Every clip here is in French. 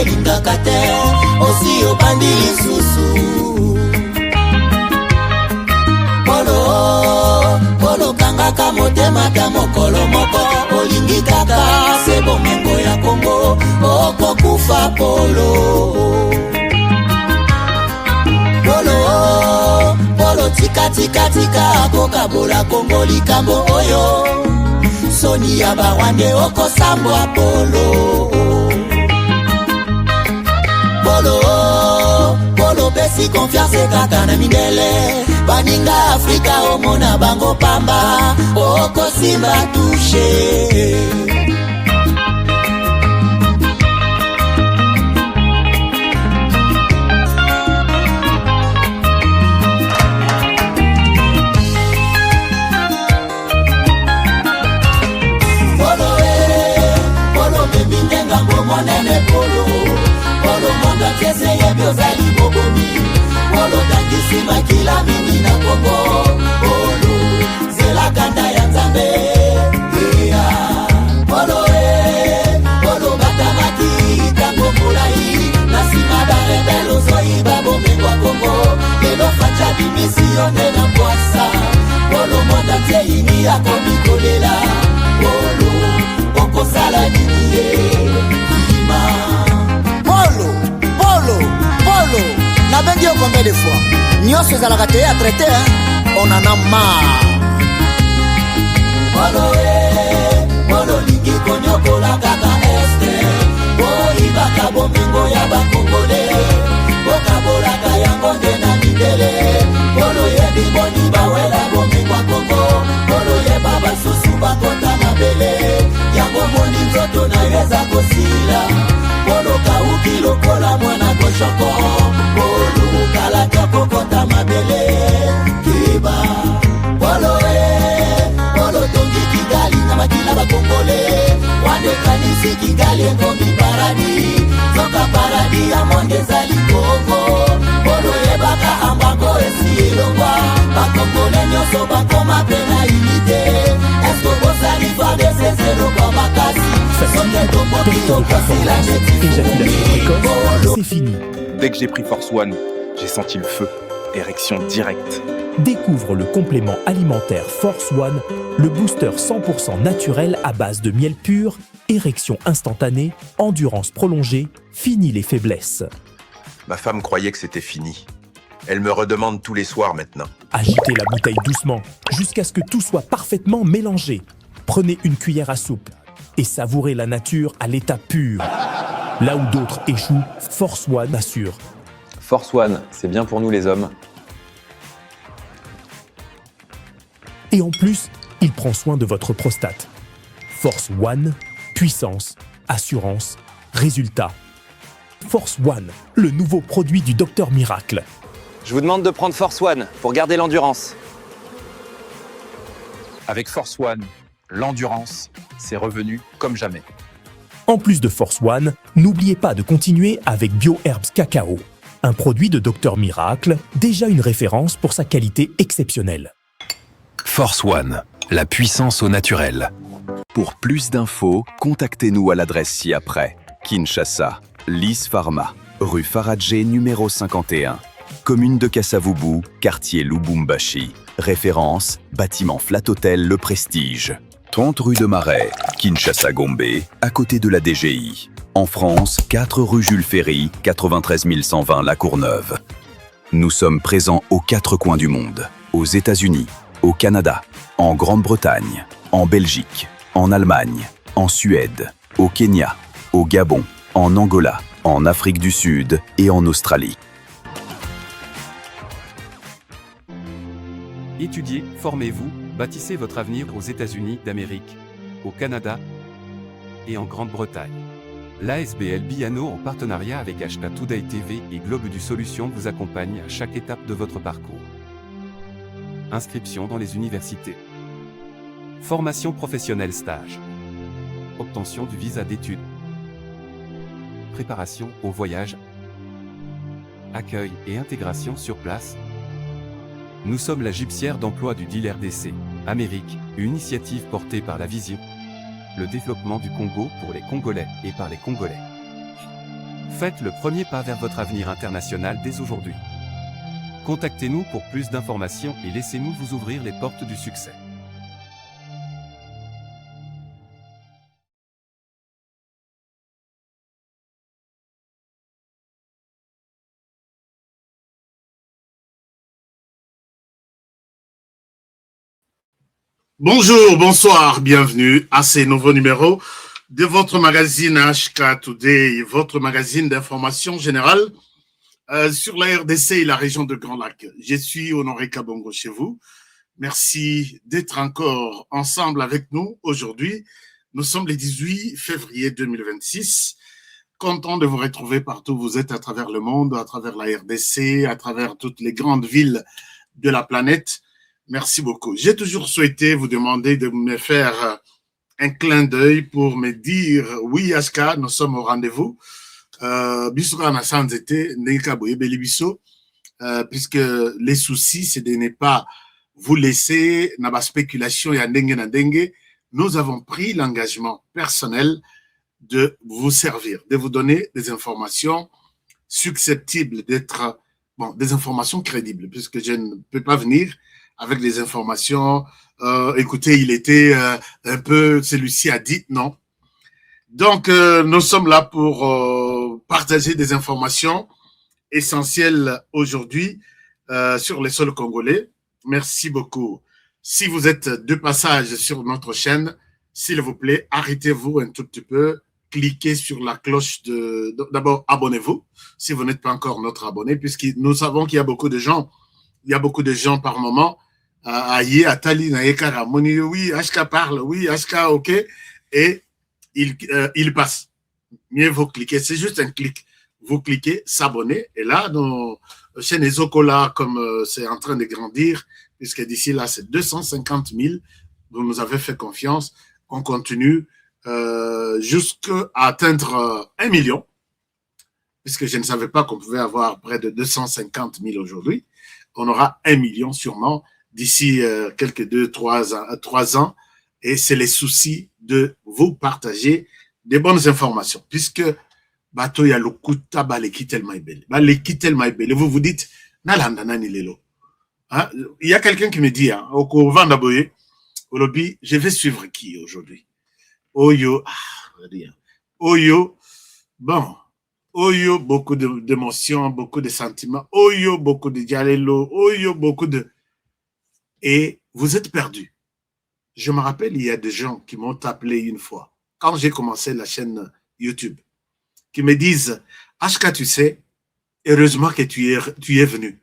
elingaka te osi obandi lisusu polo kangaka motema ta mokolo moko olingi kaka se bomengo ya Kongo okokufa polo tika kokabola Kongo likambo oyo soni ya barwande okosambwa polo pesi confiance kaka na mindele baninga Afrika omona bango pamba okosimba touche Polo monga kese ya biozali bobomi Polo tangisi makila mingi na Kongo Polo zela kanda ya Nzambe Polo batamaki tango mulai Nasima barebelo zoi babomengwa Kongo Lelo facha bimisione na kwasa Polo monga teini ya komikolela Polo okosala niniye Polo, na bengi yo combien de fois Nyonso ezalaka te à traiter, on en a marre Polo lingi konyokola kaka este Boibaka bomengo ya bakongole Bokabolaka yango nde na mindele Polo yebi boni bawela bomengo Kongo Polo yeba basusu bakota mabele Yango moni nzoto na yeza kosila Polo kauki lokola mwana koshoko Polo kalaka kokota mabele Kiba Polo tongi Kigali na makila bakongole Wande kanisi Kigali engomi paradi Zoka paradi ya mwangeza likoko Polo yebaka ambango esi ilongwa Bakongole nyoso bakoma pena ilite Esko bosali fade sezero kwa makasi C'est fini. Dès que j'ai pris Force One, j'ai senti le feu. Érection directe. Découvre le complément alimentaire Force One, le booster 100% naturel à base de miel pur, érection instantanée, endurance prolongée, fini les faiblesses. Ma femme croyait que c'était fini. Elle me redemande tous les soirs maintenant. Agitez la bouteille doucement, jusqu'à ce que tout soit parfaitement mélangé. Prenez une cuillère à soupe et savourez la nature à l'état pur. Là où d'autres échouent, Force One assure. Force One, c'est bien pour nous les hommes. Et en plus, il prend soin de votre prostate. Force One, puissance, assurance, résultat. Force One, le nouveau produit du Docteur Miracle. Je vous demande de prendre Force One pour garder l'endurance. Avec Force One, l'endurance, c'est revenu comme jamais. En plus de Force One, n'oubliez pas de continuer avec BioHerbs Cacao, un produit de Docteur Miracle, déjà une référence pour sa qualité exceptionnelle. Force One, la puissance au naturel. Pour plus d'infos, contactez-nous à l'adresse ci-après. Kinshasa, Lys Pharma, rue Faradjé numéro 51. Commune de Kassavubu, quartier Lubumbashi. Référence, bâtiment Flat Hotel Le Prestige. 30 rue de Marais, Kinshasa Gombe, à côté de la DGI. En France, 4 rue Jules Ferry, 93 120 La Courneuve. Nous sommes présents aux 4 coins du monde. Aux États-Unis, au Canada, en Grande-Bretagne, en Belgique, en Allemagne, en Suède, au Kenya, au Gabon, en Angola, en Afrique du Sud et en Australie. Étudiez, formez-vous, bâtissez votre avenir aux États-Unis d'Amérique, au Canada et en Grande-Bretagne. L'ASBL Biano en partenariat avec HK Today TV et Globe du Solution vous accompagne à chaque étape de votre parcours. Inscription dans les universités. Formation professionnelle stage. Obtention du visa d'études. Préparation au voyage. Accueil et intégration sur place. Nous sommes la gypsière d'emploi du dealer DC, Amérique, une initiative portée par la vision, le développement du Congo pour les Congolais et par les Congolais. Faites le premier pas vers votre avenir international dès aujourd'hui. Contactez-nous pour plus d'informations et laissez-nous vous ouvrir les portes du succès. Bonjour, bonsoir, bienvenue à ce nouveau numéro de votre magazine HK Today, votre magazine d'information générale sur la RDC et la région de Grand Lac. Je suis Honoré Kabongo chez vous. Merci d'être encore ensemble avec nous aujourd'hui. Nous sommes le 18 février 2026. Content de vous retrouver partout où vous êtes à travers le monde, à travers la RDC, à travers toutes les grandes villes de la planète. Merci beaucoup. J'ai toujours souhaité vous demander de me faire un clin d'œil pour me dire oui, HK, nous sommes au rendez-vous. Puisque les soucis, c'est de ne pas vous laisser dans la spéculation et na dengue. Nous avons pris l'engagement personnel de vous servir, de vous donner des informations susceptibles d'être, des informations crédibles, puisque je ne peux pas venir avec des informations, écoutez, il était un peu, celui-ci a dit, non. Donc, nous sommes là pour partager des informations essentielles aujourd'hui sur les sols congolais. Merci beaucoup. Si vous êtes de passage sur notre chaîne, s'il vous plaît, arrêtez-vous un tout petit peu, cliquez sur la cloche d'abord, abonnez-vous, si vous n'êtes pas encore notre abonné, puisque nous savons qu'il y a beaucoup de gens, par moment, oui, HK parle, oui, HK, ok, et il passe. Mieux vous cliquez, c'est juste un clic. Vous cliquez, s'abonner, et là, nos chaînes Ezokola, comme c'est en train de grandir, puisque d'ici là, c'est 250 000, vous nous avez fait confiance, on continue jusqu'à atteindre 1 million, puisque je ne savais pas qu'on pouvait avoir près de 250 000 aujourd'hui. On aura 1 million sûrement d'ici quelques 3 ans, et c'est les soucis de vous partager des bonnes informations, puisque bato ya lokuta baleki tellement ebele, vous vous dites nalanda nani lelo. Il y a quelqu'un qui me dit au vanda boye au lobby, je vais suivre qui aujourd'hui? Oyo, Oyo, bon, Oyo, beaucoup d'émotions, beaucoup de sentiments, Oyo, beaucoup de dialelo, Oyo, beaucoup de... Et vous êtes perdu. Je me rappelle, il y a des gens qui m'ont appelé une fois, quand j'ai commencé la chaîne YouTube, qui me disent, HK, tu sais, heureusement que tu es venu.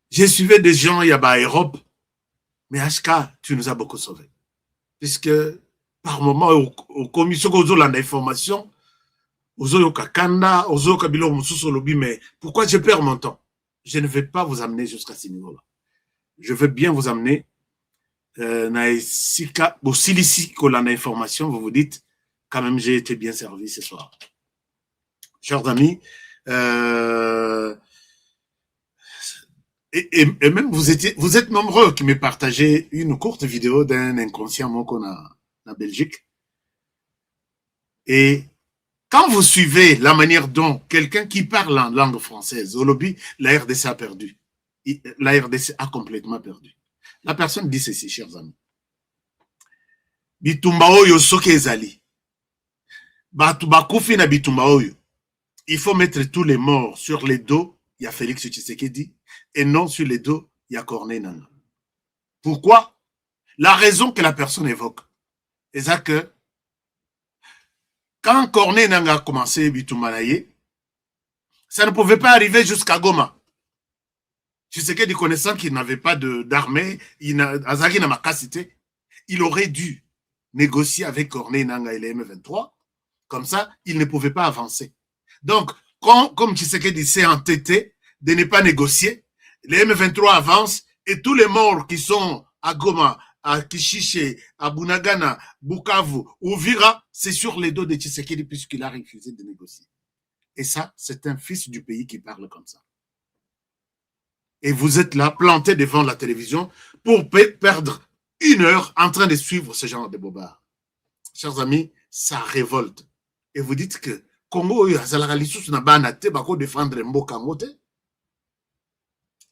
J'ai suivi des gens, il y a en Europe, mais HK, tu nous as beaucoup sauvés. Puisque, par moment, au commission, aux l'information, aux kakanda, aux kabilo lobby, mais pourquoi je perds mon temps? Je ne vais pas vous amener jusqu'à ce niveau-là. Je veux bien vous amener l'information, vous vous dites, quand même, j'ai été bien servi ce soir. Chers amis, et même vous êtes nombreux qui me partagez une courte vidéo d'un inconscient qu'on a en Belgique. Et quand vous suivez la manière dont quelqu'un qui parle en langue française, au lobby, la RDC a perdu. La RDC a complètement perdu. La personne dit ceci, chers amis. Bitumba oyo soke ezali. Batu bakufi na bitumba oyo. Il faut mettre tous les morts sur les dos, il y a Félix Tshisekedi, et non sur les dos, il y a Corneille Nangaa. Pourquoi? La raison que la personne évoque, c'est que quand Corneille Nangaa a commencé Bitumanaye, ça ne pouvait pas arriver jusqu'à Goma. Tshisekedi connaissant qu'il n'avait pas d'armée, il aurait dû négocier avec Corneille Nangaa et les M23, comme ça, il ne pouvait pas avancer. Donc, comme Tshisekedi s'est entêté de ne pas négocier, les M23 avancent et tous les morts qui sont à Goma, à Kishiche, à Bunagana, Bukavu, Uvira, c'est sur les dos de Tshisekedi puisqu'il a refusé de négocier. Et ça, c'est un fils du pays qui parle comme ça. Et vous êtes là, planté devant la télévision pour perdre 1 heure en train de suivre ce genre de bobards. Chers amis, ça révolte. Et vous dites que Congo, défendre Mboka Ngote.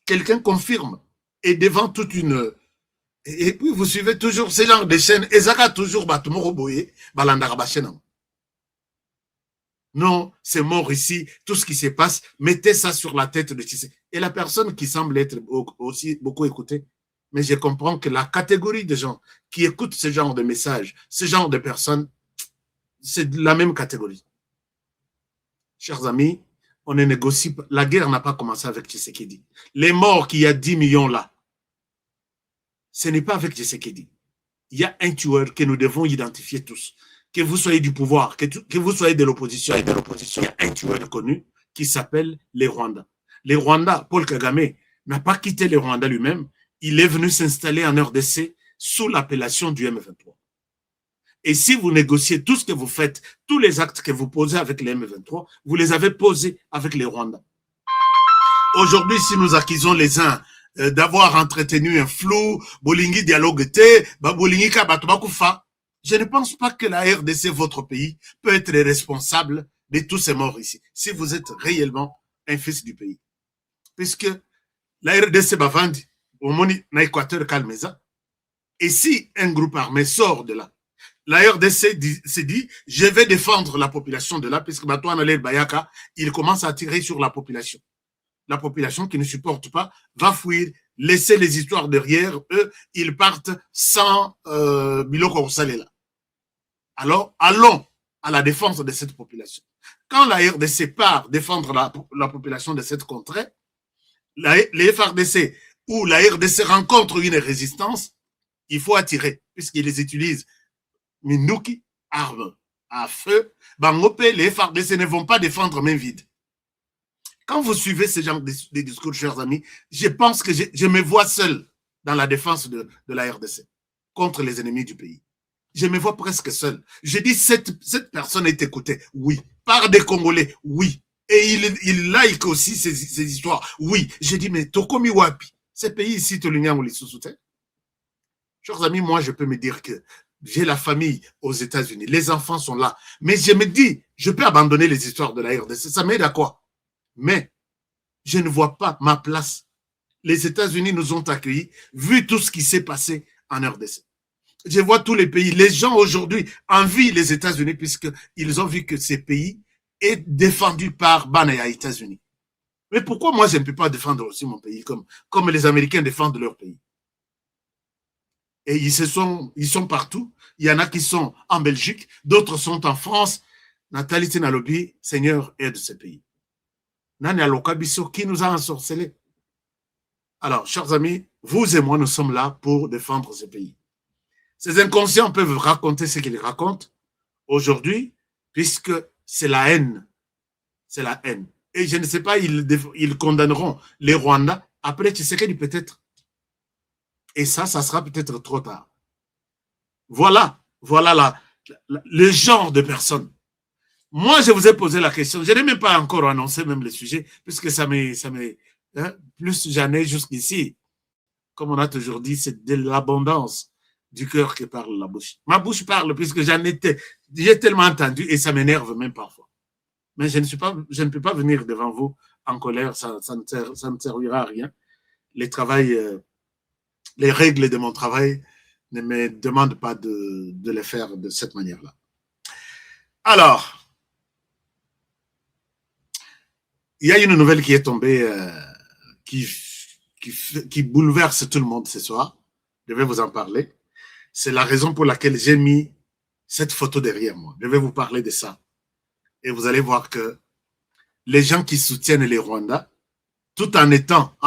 Quelqu'un confirme. Et devant toute une... Et puis vous suivez toujours ce genre de chaînes. Et ça a toujours Batumoro Boye, Balandarabachenam. Non, c'est mort ici. Tout ce qui se passe, mettez ça sur la tête de Tshisekedi. Et la personne qui semble être aussi beaucoup écoutée, mais je comprends que la catégorie de gens qui écoutent ce genre de messages, ce genre de personnes, c'est la même catégorie. Chers amis, on ne négocie pas. La guerre n'a pas commencé avec Tshisekedi. Les morts qu'il y a 10 millions là, ce n'est pas avec Tshisekedi. Il y a un tueur que nous devons identifier tous. Que vous soyez du pouvoir, que vous soyez de l'opposition, il y a un tueur connu qui s'appelle les Rwandais. Les Rwandais, Paul Kagame, n'a pas quitté les Rwandais lui-même. Il est venu s'installer en RDC sous l'appellation du M23. Et si vous négociez tout ce que vous faites, tous les actes que vous posez avec les M23, vous les avez posés avec les Rwandais. Aujourd'hui, si nous accusons les uns d'avoir entretenu un flou, Bolingi dialogue Bolingi Kabatobakufa, je ne pense pas que la RDC, votre pays, peut être responsable de tous ces morts ici, si vous êtes réellement un fils du pays. Puisque la RDC Bavandi, au Moni, na Équateur Kalmeza, et si un groupe armé sort de là, la RDC s'est dit, je vais défendre la population de là, puisque Batouan Alel Bayaka, il commence à tirer sur la population. La population qui ne supporte pas va fuir, laisser les histoires derrière eux, ils partent sans Biloko Rosalela. Alors, allons à la défense de cette population. Quand la RDC part défendre la population de cette contrée, les FRDC ou la RDC rencontrent une résistance, il faut attirer, puisqu'ils utilisent Minduki, armes à feu, Bangope, les FRDC ne vont pas défendre main vide. Quand vous suivez ce genre de discours, chers amis, je pense que je me vois seul dans la défense de la RDC contre les ennemis du pays. Je me vois presque seul. Je dis, cette personne est écoutée, oui. Par des Congolais, oui. Et il like aussi ces histoires, oui. Je dis, mais Tokomi Wapi, ces pays ici, Tolunian ou les sous-soutiens. Chers amis, moi, je peux me dire que j'ai la famille aux États-Unis. Les enfants sont là. Mais je me dis, je peux abandonner les histoires de la RDC. Ça m'aide à quoi? Mais je ne vois pas ma place. Les États-Unis nous ont accueillis, vu tout ce qui s'est passé en RDC. Je vois tous les pays. Les gens aujourd'hui envient les États-Unis puisqu'ils ont vu que ces pays est défendu par Banaya États-Unis. Mais pourquoi moi je ne peux pas défendre aussi mon pays comme les Américains défendent leur pays? Et ils sont partout. Il y en a qui sont en Belgique, d'autres sont en France. Nathalie Tinalobi, Seigneur, aide ce pays. Nani Alokabiso, qui nous a ensorcelés. Alors, chers amis, vous et moi, nous sommes là pour défendre ce pays. Ces inconscients peuvent raconter ce qu'ils racontent aujourd'hui, puisque c'est la haine. C'est la haine. Et je ne sais pas, ils condamneront les Rwandais. Après, tu sais qu'il peut-être. Et ça sera peut-être trop tard. Voilà le genre de personnes. Moi, je vous ai posé la question. Je n'ai même pas encore annoncé même le sujet, puisque ça m'est plus j'en ai jusqu'ici. Comme on a toujours dit, c'est de l'abondance du cœur que parle la bouche. Ma bouche parle puisque j'ai tellement entendu et ça m'énerve même parfois. Mais je ne peux pas venir devant vous en colère, ça ne servira à rien. Les règles de mon travail ne me demandent pas de les faire de cette manière-là. Alors, il y a une nouvelle qui est tombée qui bouleverse tout le monde ce soir. Je vais vous en parler. C'est la raison pour laquelle j'ai mis cette photo derrière moi. Je vais vous parler de ça. Et vous allez voir que les gens qui soutiennent les Rwandais, tout en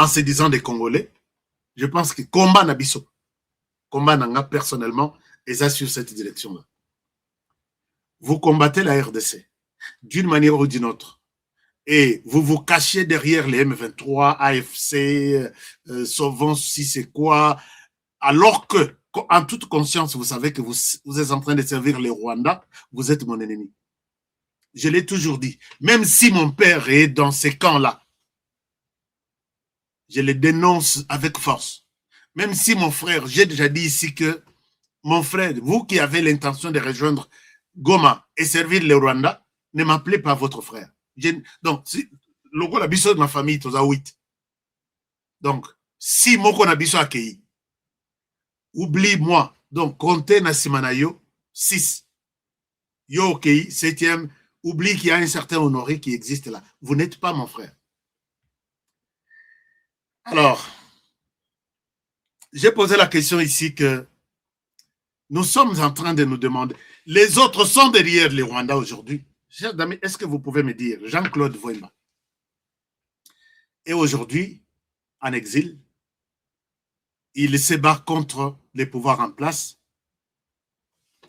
se disant des Congolais, je pense que combat Nabiso, combat Nanga personnellement, et ça sur cette direction-là. Vous combattez la RDC d'une manière ou d'une autre. Et vous vous cachez derrière les M23, AFC, Sauvons si c'est quoi, alors que, en toute conscience, vous savez que vous êtes en train de servir les Rwandais, vous êtes mon ennemi. Je l'ai toujours dit. Même si mon père est dans ces camps-là, je les dénonce avec force. Même si mon frère, j'ai déjà dit ici que mon frère, vous qui avez l'intention de rejoindre Goma et servir les Rwandais, Ne m'appelez pas votre frère. Donc, si, logo la biso de ma famille, tu as 8. Donc, si moko na biso akei, oublie-moi. Donc, comptez na simanayo, 6. Yo okei, 7e, oublie qu'il y a un certain Honoré qui existe là. Vous n'êtes pas mon frère. Alors, j'ai posé la question ici que nous sommes en train de nous demander, les autres sont derrière les Rwandais aujourd'hui. Chers amis, est-ce que vous pouvez me dire, Jean-Claude Voimba est aujourd'hui en exil, il se bat contre les pouvoirs en place.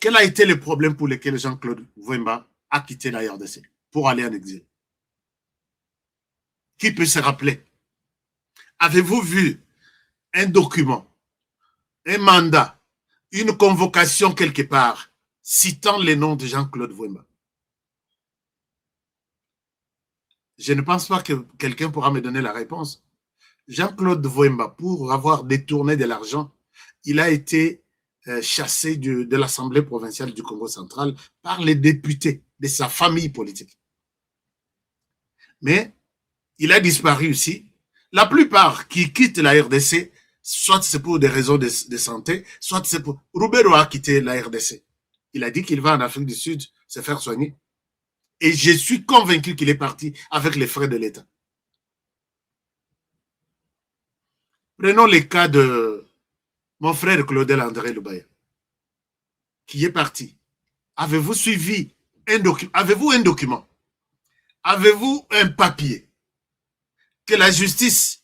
Quel a été le problème pour lequel Jean-Claude Voimba a quitté la RDC pour aller en exil? Qui peut se rappeler? Avez-vous vu un document, un mandat, une convocation quelque part citant les noms de Jean-Claude Voimba? Je ne pense pas que quelqu'un pourra me donner la réponse. Jean-Claude Voimba, pour avoir détourné de l'argent, il a été chassé de l'Assemblée provinciale du Congo central par les députés de sa famille politique. Mais il a disparu aussi. La plupart qui quittent la RDC, soit c'est pour des raisons de santé, soit c'est pour... Roubero a quitté la RDC. Il a dit qu'il va en Afrique du Sud se faire soigner. Et je suis convaincu qu'il est parti avec les frais de l'État. Prenons le cas de mon frère Claudel André Lubaya, qui est parti. Avez-vous suivi un document? Avez-vous un document? Avez-vous un papier que la justice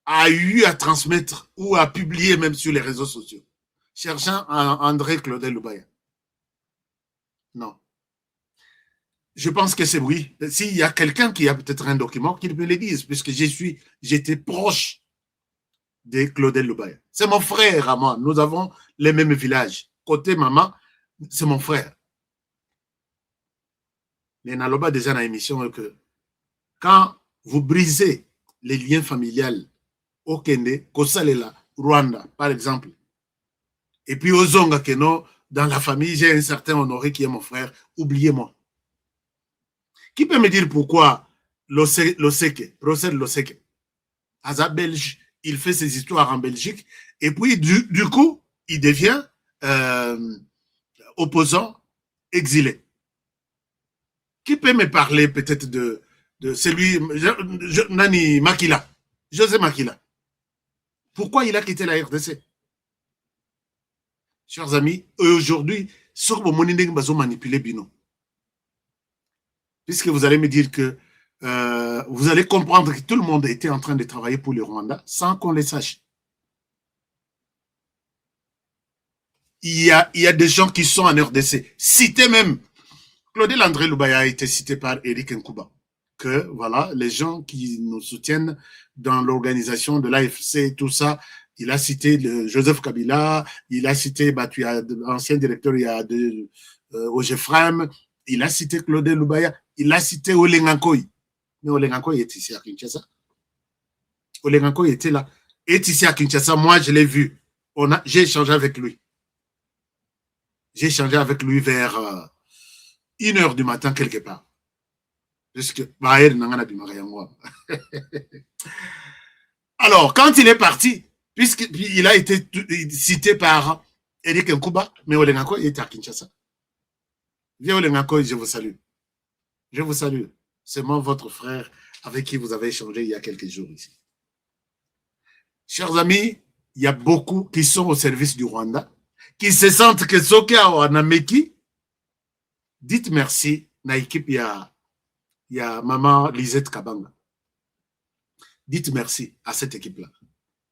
a eu à transmettre ou à publier même sur les réseaux sociaux, cherchant André Claudel Lubaya? Non. Je pense que c'est oui. S'il y a quelqu'un qui a peut-être un document, qu'il me le dise, puisque j'étais proche de Claudel Lubaya. C'est mon frère à moi. Nous avons les mêmes villages. Côté maman, c'est mon frère. Mais Naloba déjà dans l'émission que quand vous brisez les liens familiales au Kende, Kosalela, Rwanda, par exemple, et puis au Zonga Keno, dans la famille, j'ai un certain Honoré qui est mon frère, oubliez-moi. Qui peut me dire pourquoi Loseke, procès de Loseke, Aza belge, il fait ses histoires en Belgique, et puis du coup, il devient opposant, exilé. Qui peut me parler peut-être de celui, Nani Makila, José Makila? Pourquoi il a quitté la RDC? Chers amis, aujourd'hui, sur vos monnaies, nous manipuler Bino. Puisque vous allez me dire que vous allez comprendre que tout le monde était en train de travailler pour le Rwanda sans qu'on le sache. Il y a des gens qui sont en RDC, cités même. Claudel André Lubaya a été cité par Eric Nkuba. Que voilà, les gens qui nous soutiennent dans l'organisation de l'AFC, tout ça, il a cité Joseph Kabila, il a cité, tu as l'ancien directeur, il y a Ogefram, il a cité Claudel Lubaya, il a cité Olengankoy. Mais Olengankoy est ici à Kinshasa. Olengankoy était là. Est ici à Kinshasa. Moi, je l'ai vu. J'ai échangé avec lui. J'ai échangé avec lui vers 1h du matin, quelque part. Puisque, alors, quand il est parti, puisqu'il a été cité par Eric Nkuba, mais Olengankoy était à Kinshasa. Viens Olengankoy, je vous salue. Je vous salue. C'est moi, votre frère, avec qui vous avez échangé il y a quelques jours ici. Chers amis, il y a beaucoup qui sont au service du Rwanda, qui se sentent que Soka ou Anameki. Dites merci, na équipe, il y a maman Lisette Kabanga. Dites merci à cette équipe-là.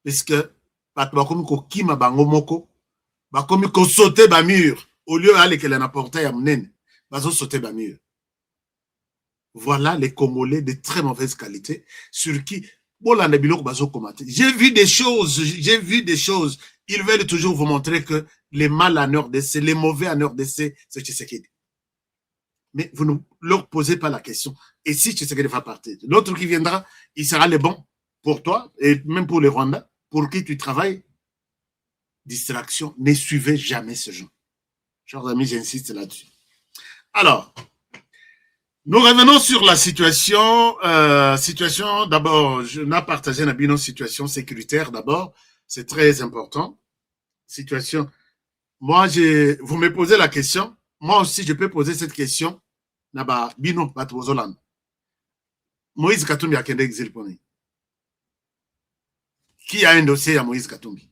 Parce que, bakomi ko kima bango moko, bakomi ko sauter ba mur, au lieu d'aller que l'on apporte à mnen, bazo sauter ba mur. Voilà les Congolais de très mauvaise qualité sur qui j'ai vu des choses. Ils veulent toujours vous montrer que les mal en RDC, les mauvais en RDC, c'est Tshisekedi. Mais vous ne leur posez pas la question. Et si Tshisekedi va partir, l'autre qui viendra, il sera le bon pour toi et même pour les Rwandais, pour qui tu travailles. Distraction, ne suivez jamais ce genre. Chers amis, j'insiste là-dessus. Alors, Nous revenons sur la situation. Situation, d'abord, je n'ai partagé une situation sécuritaire d'abord. C'est très important. Situation. Moi, vous me posez la question. Moi aussi, je peux poser cette question. Naba, bino, batwozolan. Moïse Katumbi a kende exil poni. Qui a un dossier à Moïse Katumbi?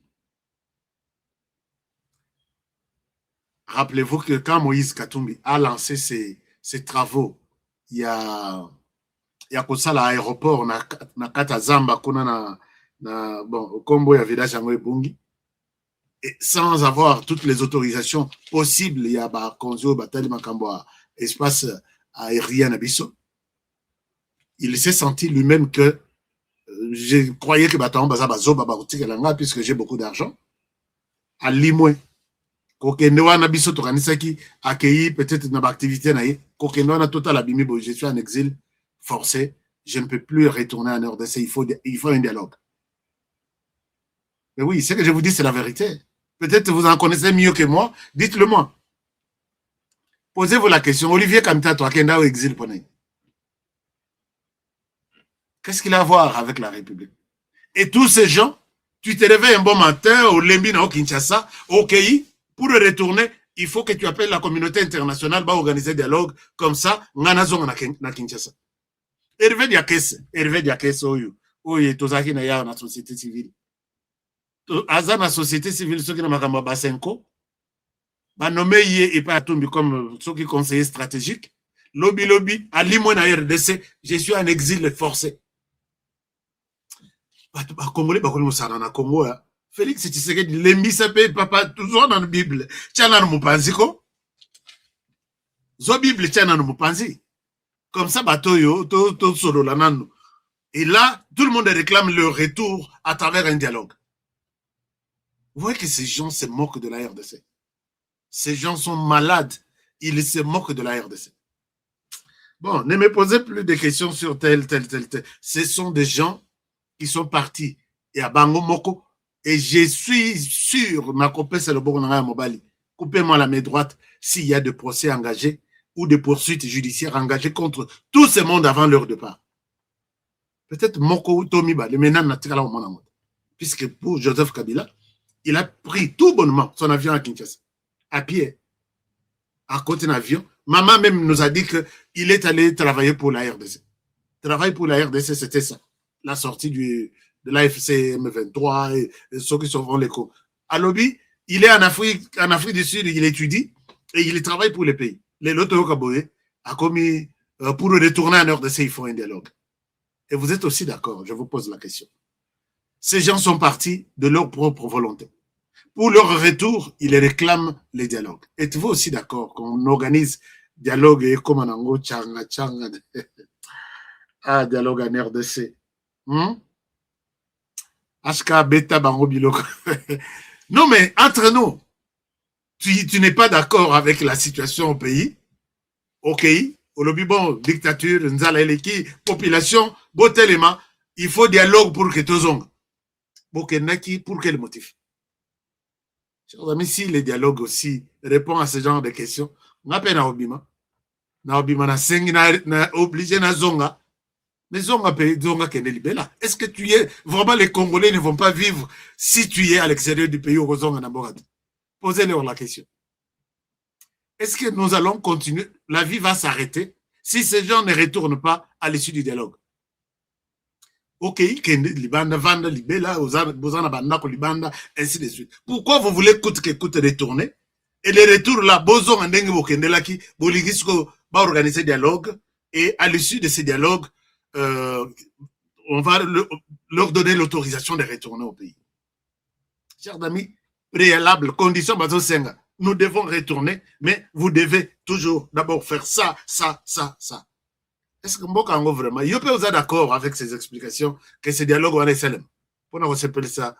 Rappelez-vous que quand Moïse Katumbi a lancé ses travaux, il y a kosala aéroport na kata Zamba kuna bon au Combo il y a village yango ebungi, et sans avoir toutes les autorisations possibles, il y a ba konzo batali makambo espace aérien na biso. Il s'est senti lui-même que je croyais que batango baza bazoba bakotikelanga puisque j'ai beaucoup d'argent à Limoué. Kokende wana biso tokanisaki accueilli peut-être dans l'activité na ye kokende wana total abimi bo je suis en exil forcé, je ne peux plus retourner en RDC, il faut un dialogue. Mais oui, ce que je vous dis c'est la vérité. Peut-être vous en connaissez mieux que moi, dites-le moi. Posez-vous la question, Olivier Kamta toi kenda au exil pone. Qu'est-ce qu'il a à voir avec la République? Et tous ces gens, tu te réveilles un bon matin au Lembina au Kinshasa, au Kei, pour retourner, il faut que tu appelles la communauté internationale pour organiser un dialogue comme ça, nganazong na Kinshasa. Hervé Diakes, oyo, tozaki na ya na société civile. Aza na société civile, ceux qui na makamba basenko, ba nommé yé et pas Katumbi comme ceux qui conseillers stratégiques. Lobby, à Limoué na RDC, je suis en exil forcé. Ba Congolais, ba Congolais, na Congo, Félix Tshisekedi lembi sape papa toujours dans la Bible. Tiana no mupanzi ko. Zo Bible tiana no mupanzi. Comme ça batoyo to solo la nanu. Et là, tout le monde réclame leur retour à travers un dialogue. Vous voyez que ces gens se moquent de la RDC. Ces gens sont malades. Ils se moquent de la RDC. Bon, ne me posez plus de questions sur tel. Ce sont des gens qui sont partis. Et à Bango Moko. Et je suis sûr, ma copine, c'est le bon Mobali. Coupez-moi la main droite s'il y a des procès engagés ou des poursuites judiciaires engagées contre tout ce monde avant leur départ. Peut-être Moko ou Tomiba, le menan naturel au monde. Puisque pour Joseph Kabila, il a pris tout bonnement son avion à Kinshasa, à pied, à côté d'un avion. Maman même nous a dit qu'il est allé travailler pour la RDC. Travailler pour la RDC, c'était ça. La sortie de l'AFC M23 et ceux qui sont les co. À Lobby, il est en Afrique du Sud, il étudie et il travaille pour les pays. Les Loto Kaboé a commis, pour retourner en RDC, il faut un dialogue. Et vous êtes aussi d'accord, je vous pose la question. Ces gens sont partis de leur propre volonté. Pour leur retour, ils réclament les dialogues. Êtes-vous aussi d'accord qu'on organise dialogue et comme en Ango, Tchanga, dialogue en RDC? HK Beta Bango Biloko. Non, mais entre nous, tu n'es pas d'accord avec la situation au pays, ok, au lobby bon, dictature, Nzala Eleki, population, Botelema, il faut dialogue pour que tous pour quel motif? Chers amis, si les dialogues aussi répondent à ce genre de questions, on appelle Naobima. Naobima na sengi na obligé na zonga. Mais zonga kende libela. Est-ce que tu es vraiment les Congolais ne vont pas vivre si tu es à l'extérieur du pays au zonga na borade? Posez-leur la question. Est-ce que nous allons continuer? La vie va s'arrêter si ces gens ne retournent pas à l'issue du dialogue. Ok, kende libanda vanda libela, bozana bandako libanda, ainsi de suite. Pourquoi vous voulez coûte que coûte retourner? Et les retours là, bozon andenge bokende laki, boligisko va organiser dialogue, et à l'issue de ces dialogues, on va leur donner l'autorisation de retourner au pays. Chers amis, préalable, condition bazo senga, nous devons retourner, mais vous devez toujours d'abord faire ça. Est-ce que Mboka Ango vraiment, vous êtes d'accord avec ces explications que ce dialogue on est seul? Pour nous s'appelle ça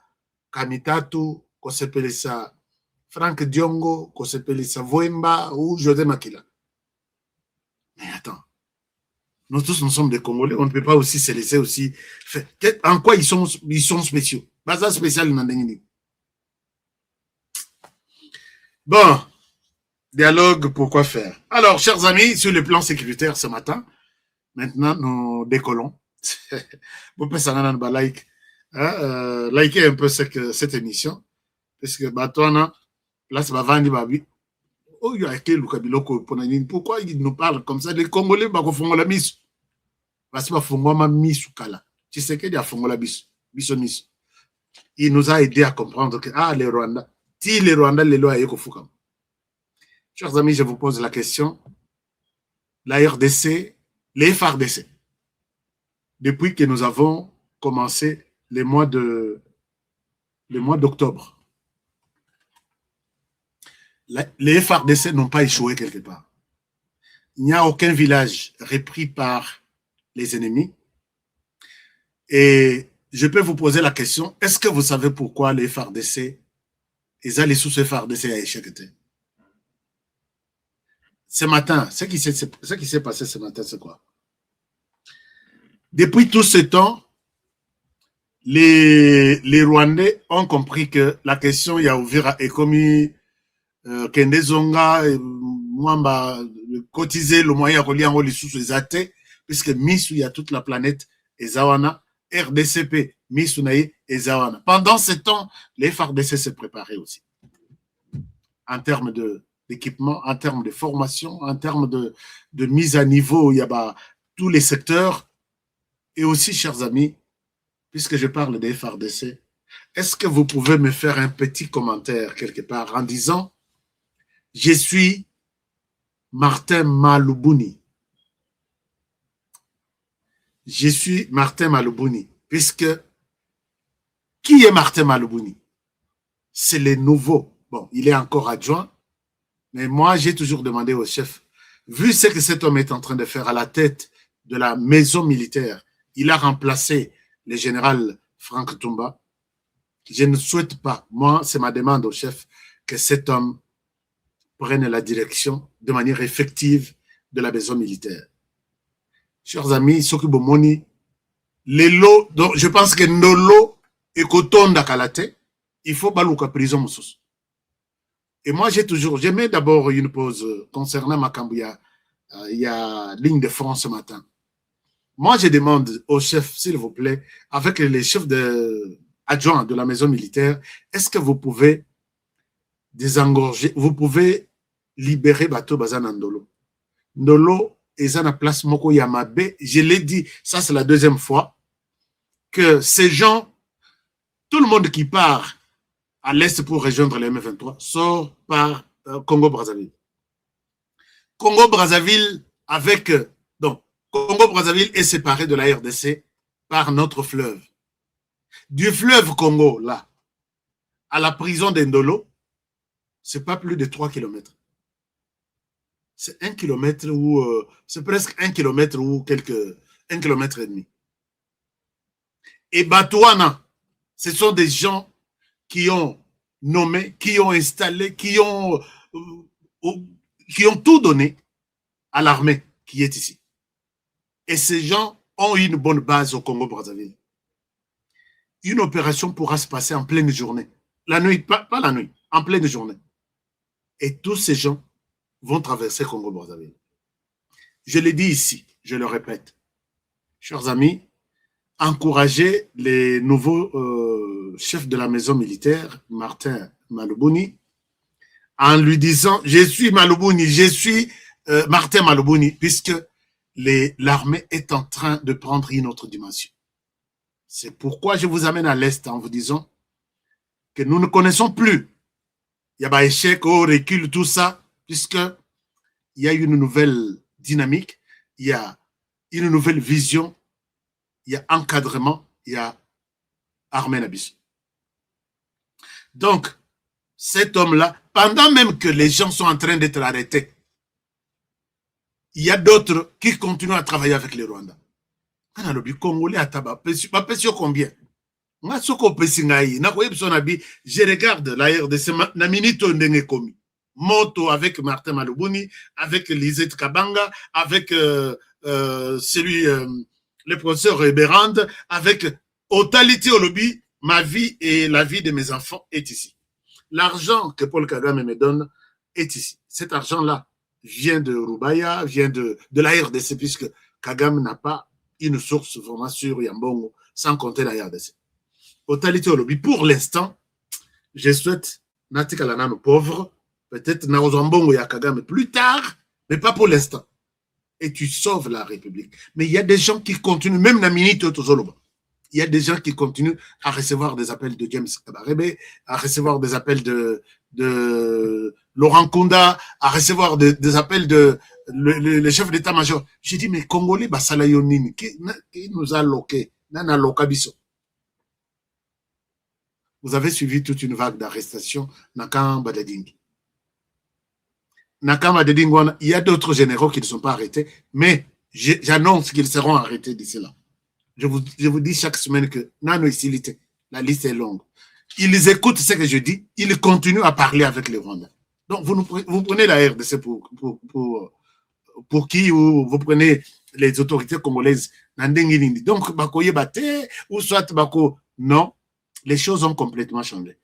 Kamitatu, qu'on s'appelle ça Franck Diongo, qu'on s'appelle ça Voemba ou José Makila. Mais attends, nous tous nous sommes des Congolais, on ne peut pas aussi se laisser aussi faire. En quoi ils sont spéciaux? Baza spécial Nandengini. Bon, Dialogue, pourquoi faire? Alors, chers amis, sur le plan sécuritaire ce matin, maintenant, nous décollons. Vous pouvez s'en like. Likez un peu cette émission. Parce que, Batouana, là, c'est Bavandi Babi. Oh, il y a quel pourquoi il nous parle comme ça? Les Congolais, bah, font la mise. Parce que font ma mise kala. Tu sais qu'il y a font la mise. Il nous a aidé à comprendre que, les Rwandais, si les Rwandais, les lois, ils font. Chers amis, je vous pose la question. La RDC, les FARDC, depuis que nous avons commencé le mois d'octobre, les FARDC n'ont pas échoué quelque part. Il n'y a aucun village repris par les ennemis. Et je peux vous poser la question, est-ce que vous savez pourquoi les FARDC, ils allaient sous ces FARDC à échec? Ce matin, ce qui s'est passé ce matin, c'est quoi? Depuis tout ce temps, les Rwandais ont compris que la question y a ouvert et comme Kende Zonga, Mwamba, cotiser le moyen reliant aux sous les athées, puisque Misu, il y a toute la planète, et Zawana, RDCP, Misu Naï, et Zawana. Pendant ce temps, les FARDC se préparaient aussi. En termes d'équipement, en termes de formation, en termes de mise à niveau, il y a tous les secteurs. Et aussi, chers amis, puisque je parle des FARDC, est-ce que vous pouvez me faire un petit commentaire quelque part en disant « Je suis Martin Malubuni ». Je suis Martin Malubuni, puisque qui est Martin Malubuni? C'est le nouveau. Bon, il est encore adjoint, mais moi, j'ai toujours demandé au chef, vu ce que cet homme est en train de faire à la tête de la maison militaire, il a remplacé le général Franck Toumba. Je ne souhaite pas, moi, c'est ma demande au chef, que cet homme prenne la direction de manière effective de la maison militaire. Chers amis, Sokibomoni, les lots, donc je pense que nos lots et coton d'akalate, il faut balouka prison moussous. Et moi, je mets d'abord une pause concernant Makambouya. Il y a ligne de front ce matin. Moi, je demande au chef, s'il vous plaît, avec les chefs adjoints de la maison militaire, est-ce que vous pouvez désengorger, vous pouvez libérer Bateau Bazan Ndolo. Ndolo, et à place Moko Yamabe, je l'ai dit, ça c'est la deuxième fois, que ces gens, tout le monde qui part à l'est pour rejoindre les M23 sort par Congo-Brazzaville. Congo-Brazzaville avec... donc, Congo-Brazzaville est séparé de la RDC par notre fleuve. Du fleuve Congo, là, à la prison d'Endolo, c'est pas plus de 3 km. C'est 1 km ou... c'est presque 1 km ou 1 km et demi. Et Batouana, ce sont des gens qui ont nommé, qui ont installé, qui ont tout donné à l'armée qui est ici. Et ces gens ont une bonne base au Congo-Brazzaville. Une opération pourra se passer en pleine journée. La nuit, pas la nuit, en pleine journée. Et tous ces gens vont traverser Congo-Brazzaville. Je l'ai dit ici, je le répète. Chers amis, encouragez les nouveaux chefs de la maison militaire, Martin Malubuni, en lui disant, je suis Malubuni, je suis Martin Malubuni, puisque l'armée est en train de prendre une autre dimension. C'est pourquoi je vous amène à l'Est en vous disant que nous ne connaissons plus. Il y a pas échec, recul, tout ça, puisque il y a une nouvelle dynamique, il y a une nouvelle vision, il y a encadrement, il y a armée Nabis. Donc, cet homme-là, pendant même que les gens sont en train d'être arrêtés, il y a d'autres qui continuent à travailler avec les Rwandais. Quand on a le Congolais à tabac, combien? Je regarde la RDC, na minito ndenge komi. Moto avec Martin Malubuni, avec Lisette Kabanga, avec le professeur Berand, avec Otaliti Olobi, ma vie et la vie de mes enfants est ici. L'argent que Paul Kagame me donne est ici. cet argent-là vient de Rubaya, vient de la RDC, puisque Kagame n'a pas une source vraiment sûre Yambongo, sans compter la RDC. Totalité au lobby. Pour l'instant, je souhaite Natika Lanano pauvre, peut-être Naozambongo ya Kagame plus tard, mais pas pour l'instant. Et tu sauves la République. Mais il y a des gens qui continuent, même dans Minito Tozoloba, il y a des gens qui continuent à recevoir des appels de James Kabarebe, à recevoir des appels de Laurent Kunda, à recevoir des appels de le chef d'état-major. J'ai dit, mais Congolais, Basalayonine, qui nous a loqué, Nana Lokabiso. Vous avez suivi toute une vague d'arrestations, Nakam Badading. Nakam Badading, il y a d'autres généraux qui ne sont pas arrêtés, mais j'annonce qu'ils seront arrêtés d'ici là. Je vous dis chaque semaine que Nano Isilité, la liste est longue. Ils écoutent ce que je dis, ils continuent à parler avec les Rwandais. Donc, vous prenez la RDC pour qui, ou vous prenez les autorités congolaises. Donc, Bakoye Bate, ou soit Bako. Non, les choses ont complètement changé.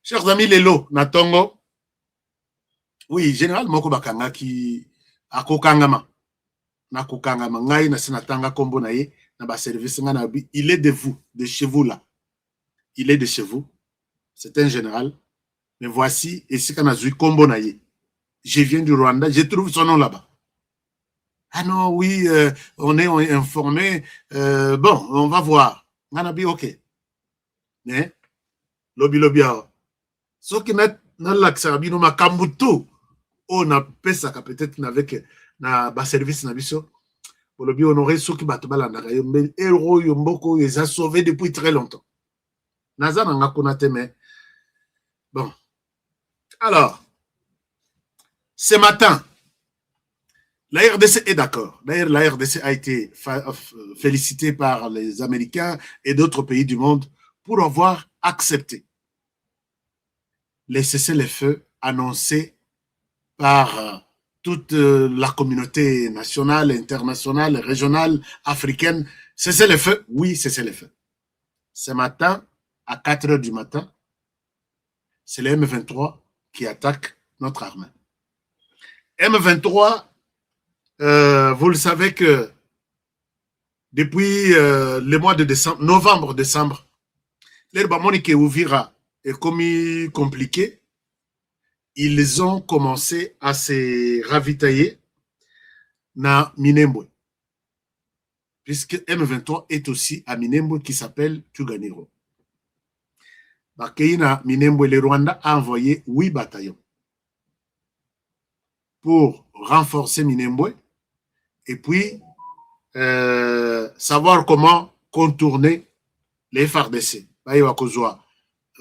Chers amis, Lelo, Natongo, oui, général Moko Bakanga qui a Kokangama. Na Kokangama, Ngai, na Senatanga Kombo Naye, na ba service Nganabi, il est de vous, de chez vous là. Il est de chez vous. C'est un général. Mais voici, ici, quand on a Kombo Naye. Je viens du Rwanda, je trouve son nom là-bas. Ah non, oui, on est informé. Bon, on va voir. Nganabi, ok. Mais, lobby, ce qui n'a l'accès bino makambutu, on a pesa peut-être avec na service na biso. Lobby, on aurait ceux qui battent balanda. Héros, Yomboko, ils ont sauvé depuis très longtemps. Naza n'a pas mais bon. Alors, ce matin, la RDC est d'accord. D'ailleurs, la RDC a été félicitée par les Américains et d'autres pays du monde pour avoir accepté les cessez-le-feu annoncés par toute la communauté nationale, internationale, régionale, africaine. Cessez-le-feu, oui, cessez-le-feu. Ce matin, à 4 heures du matin, c'est le M23 qui attaque notre armée. M23, vous le savez que depuis le mois de décembre, novembre-décembre, l'Herbamoni qui Ouvira est commis compliqué. Ils ont commencé à se ravitailler na Minembwe. Puisque M23 est aussi à Minembwe qui s'appelle Tuganiro. Bakeina Minembwe, le Rwanda a envoyé 8 bataillons pour renforcer Minembwe et puis savoir comment contourner les FARDC.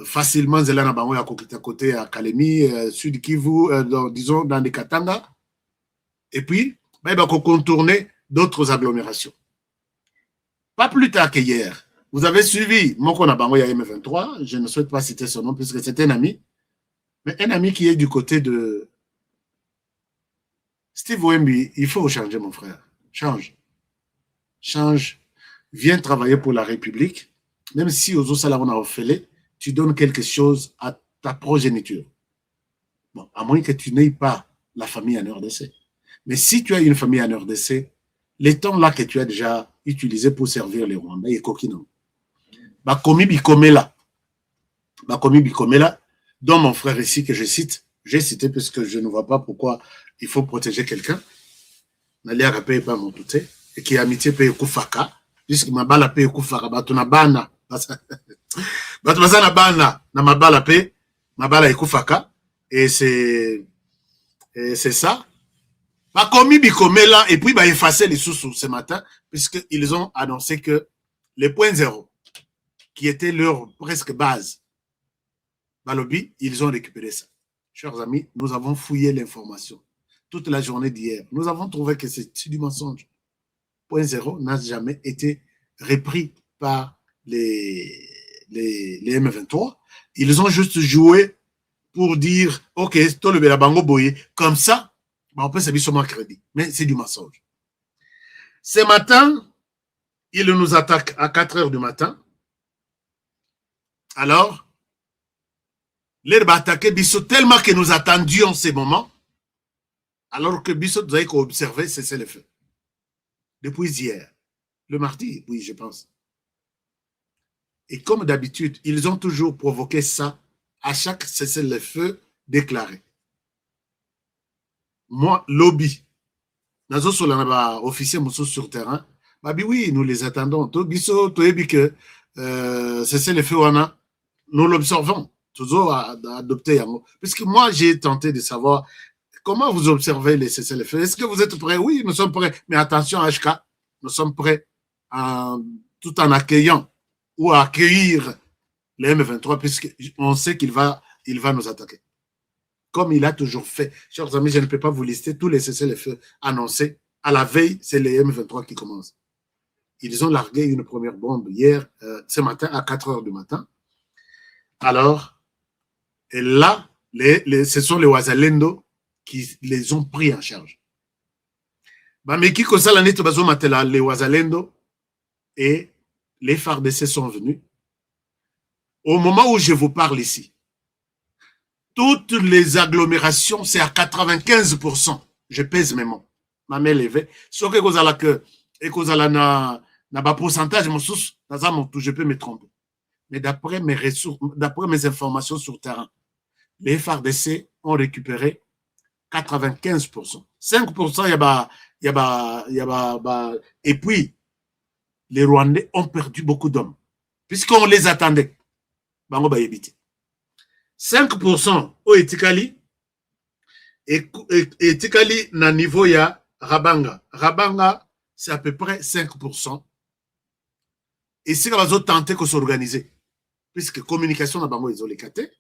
Facilement, Zelana Bango à côté à Kalemi, Sud Kivu, disons dans les Katanga, et puis contourner d'autres agglomérations. Pas plus tard qu'hier, vous avez suivi Mokona Bango à M23, je ne souhaite pas citer son nom puisque c'est un ami, mais un ami qui est du côté de Steve Wemby. Il faut changer, mon frère. Change. Viens travailler pour la République. Même si aux Salamona Ofele, tu donnes quelque chose à ta progéniture. Bon, à moins que tu n'aies pas la famille en RDC. Mais si tu as une famille en RDC, les temps là que tu as déjà utilisé pour servir les Rwandais et Kokino. Bakomi Bikomela, dont mon frère ici que je cite, j'ai cité parce que je ne vois pas pourquoi il faut protéger quelqu'un. N'allez à payer pas mon touté, et qui amitié paye Koufaka, puisque ma balle paye Koufaka, batuna bana. Batuna bana, na ma balle paye, ma balle est Koufaka, et c'est ça. Bakomi Bikomela, et puis effacer les sous ce matin, puisqu'ils ont annoncé que les points zéro, qui était leur presque base, Balobi, ils ont récupéré ça. Chers amis, nous avons fouillé l'information toute la journée d'hier. Nous avons trouvé que c'est du mensonge. Point zéro n'a jamais été repris par les M23. Ils ont juste joué pour dire, ok, tout le Bélabango Boye, comme ça, on peut s'habiller sur mon crédit. Mais c'est du mensonge. Ce matin, ils nous attaquent à 4 heures du matin. Alors, l'herbe a attaqué Bissot tellement que nous attendions ces moments. Alors que Bissot, vous avez observé, c'est le feu. Depuis hier. Le mardi, oui, je pense. Et comme d'habitude, ils ont toujours provoqué ça à chaque cessez-le-feu déclaré. Moi, lobby, nazo solana officier moussou sur terrain, bah oui, nous les attendons. To biso, to ebi que cessez-le-feu wana, nous l'observons. Toujours adopté yango. Puisque moi, j'ai tenté de savoir comment vous observez les cessez-le-feu. Est-ce que vous êtes prêts? Oui, nous sommes prêts. Mais attention, HK, nous sommes prêts tout en accueillant ou à accueillir les M23, puisqu'on sait qu'il va nous attaquer. Comme il a toujours fait. Chers amis, je ne peux pas vous lister tous les cessez-le-feu annoncés. À la veille, c'est les M23 qui commencent. Ils ont largué une première bombe hier, ce matin, à 4 heures du matin. Alors, et là, ce sont les Wazalendo qui les ont pris en charge. Mais qui cause la nette bazo matela, les Wazalendo et les FARDC sont venus. Au moment où je vous parle ici, toutes les agglomérations, c'est à 95%. Je pèse mes mots. Ma main levée. Sauf que na pourcentage, je peux me tromper. Mais d'après mes ressources, d'après mes informations sur terrain, les FARDC ont récupéré 95%. 5%, et puis, les Rwandais ont perdu beaucoup d'hommes, puisqu'on les attendait. 5% au Etikali, et Etikali, na niveau ya Rabanga. Rabanga, c'est à peu près 5%. Et c'est qu'on va tenter de s'organiser. Puisque communication na bango ils ont les catés.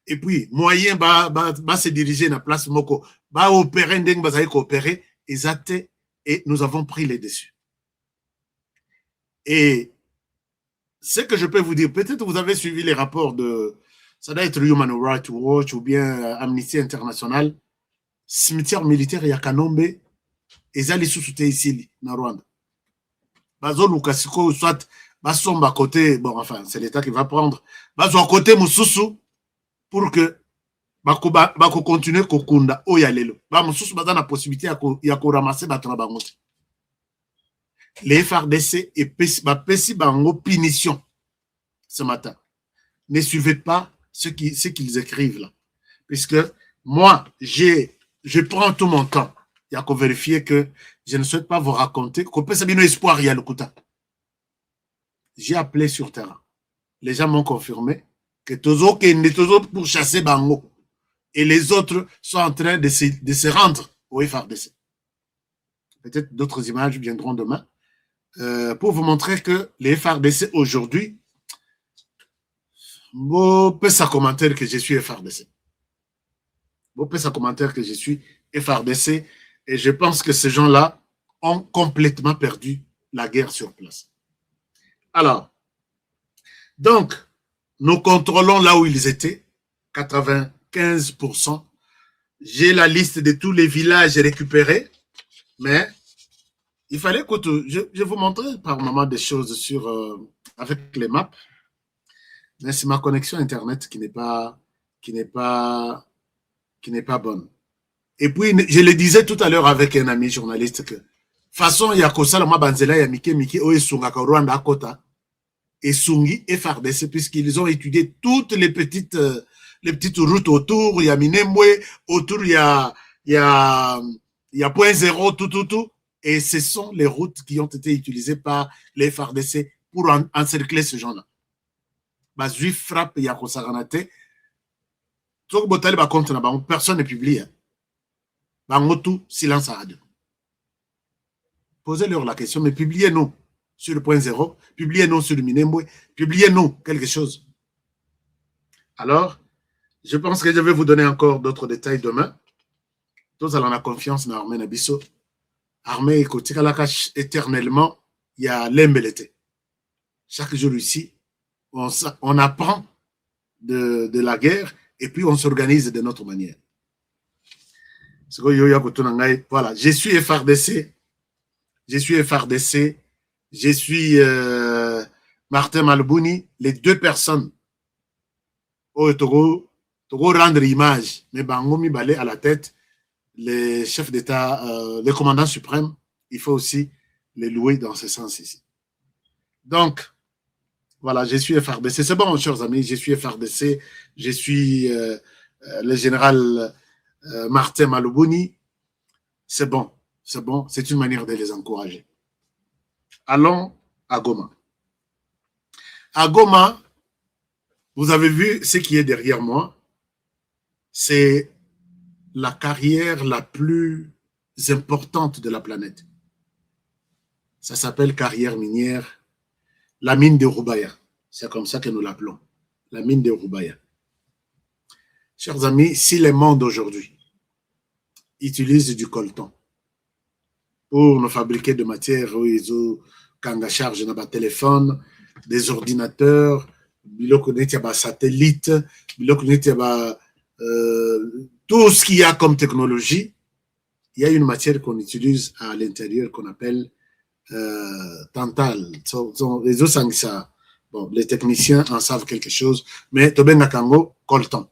Et puis, moyen va se diriger dans la place Moko, va opérer, va coopérer, et nous avons pris les dessus. Et ce que je peux vous dire, peut-être vous avez suivi les rapports de, ça doit être Human Rights Watch ou bien Amnesty International, cimetière militaire Yakanombe, et Zali sous-souté ici, dans Rwanda. Bazo Lukasiko, soit Basomba à côté, bon, enfin, c'est l'État qui va prendre, Bazo à côté Moussoussou, pour que bako continue kokunda oyalelo ba mususu baza na possibilité ya ko ramasser batona bango. Les FARDC et pesi bango punition ce matin. Ne suivez pas ce qu'ils écrivent là, puisque moi je prends tout mon temps. Il y a qu'à vérifier que je ne souhaite pas vous raconter qu'on peut savoir espoir il y a le kuta. J'ai appelé sur terrain. Les gens m'ont confirmé que toujours pour chasser Bango. Et les autres sont en train de se rendre au FARDC. Peut-être d'autres images viendront demain pour vous montrer que les FARDC aujourd'hui, vous pouvez ça commentaire que je suis FARDC. Vous pouvez ça commentaire que je suis FARDC et je pense que ces gens-là ont complètement perdu la guerre sur place. Alors, donc, nous contrôlons là où ils étaient, 95%. J'ai la liste de tous les villages récupérés, mais il fallait que je vous montrer par moment des choses avec les maps. Mais c'est ma connexion Internet qui n'est pas bonne. Et puis, je le disais tout à l'heure avec un ami journaliste que, façon, il y a Kosala, Banzela, il y a Miki, Oesunga, Rwanda, Kota, et Sungi et FARDC, puisqu'ils ont étudié toutes les petites routes autour, il y a Minembwe, autour, il y a Point Zéro, tout, et ce sont les routes qui ont été utilisées par les FARDC pour encercler ce genre-là. Juif frappe, il y a Kosaranate, personne ne publie. Tout, silence à radio. Posez-leur la question, mais publiez-nous sur le Point Zéro, publiez-nous sur le Minembwe, publiez-nous quelque chose. Alors, je pense que je vais vous donner encore d'autres détails demain. Tous allons avoir confiance dans l'armée Nabiso. Armée écoute, éternellement, il y a l'embelleté. Chaque jour ici, on apprend de la guerre et puis on s'organise de notre manière. Voilà, je suis FARDC. Je suis Martin Malbouni, les deux personnes au Togo rendre image, mais Bangomi Balé à la tête, les chefs d'État, les commandants suprêmes, il faut aussi les louer dans ce sens ici. Donc, voilà, je suis FRDC. C'est bon, chers amis, je suis FRDC. Je suis le général Martin Malobouni. C'est bon, c'est bon. C'est une manière de les encourager. Allons à Goma. À Goma, vous avez vu ce qui est derrière moi. C'est la carrière la plus importante de la planète. Ça s'appelle carrière minière, la mine de Roubaïa. C'est comme ça que nous l'appelons, la mine de Roubaïa. Chers amis, si le monde aujourd'hui utilise du coltan pour nous fabriquer de matières, quand on charge dans téléphone, des ordinateurs, satellites, tout ce qu'il y a comme technologie, il y a une matière qu'on utilise à l'intérieur qu'on appelle tantal. Les autres, bon, les techniciens en savent quelque chose, mais Toben Nakango, coltan.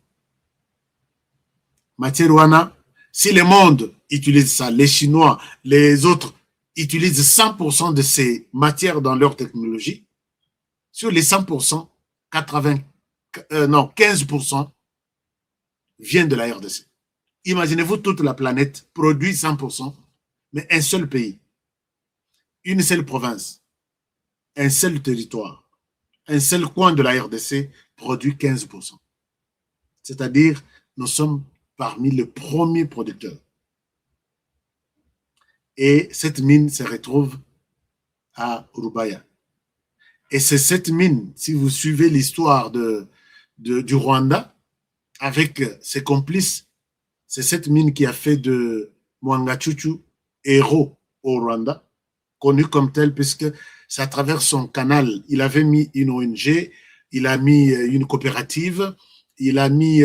Matière wana, si le monde utilise ça, les Chinois, les autres utilisent 100% de ces matières dans leur technologie, sur les 100%, 15% viennent de la RDC. Imaginez-vous, toute la planète produit 100%, mais un seul pays, une seule province, un seul territoire, un seul coin de la RDC produit 15%. C'est-à-dire, nous sommes parmi les premiers producteurs. Et cette mine se retrouve à Roubaïa. Et c'est cette mine, si vous suivez l'histoire du Rwanda, avec ses complices, c'est cette mine qui a fait de Mwangachuchu héros au Rwanda, connu comme tel, puisque c'est à travers son canal. Il avait mis une ONG, il a mis une coopérative, il a mis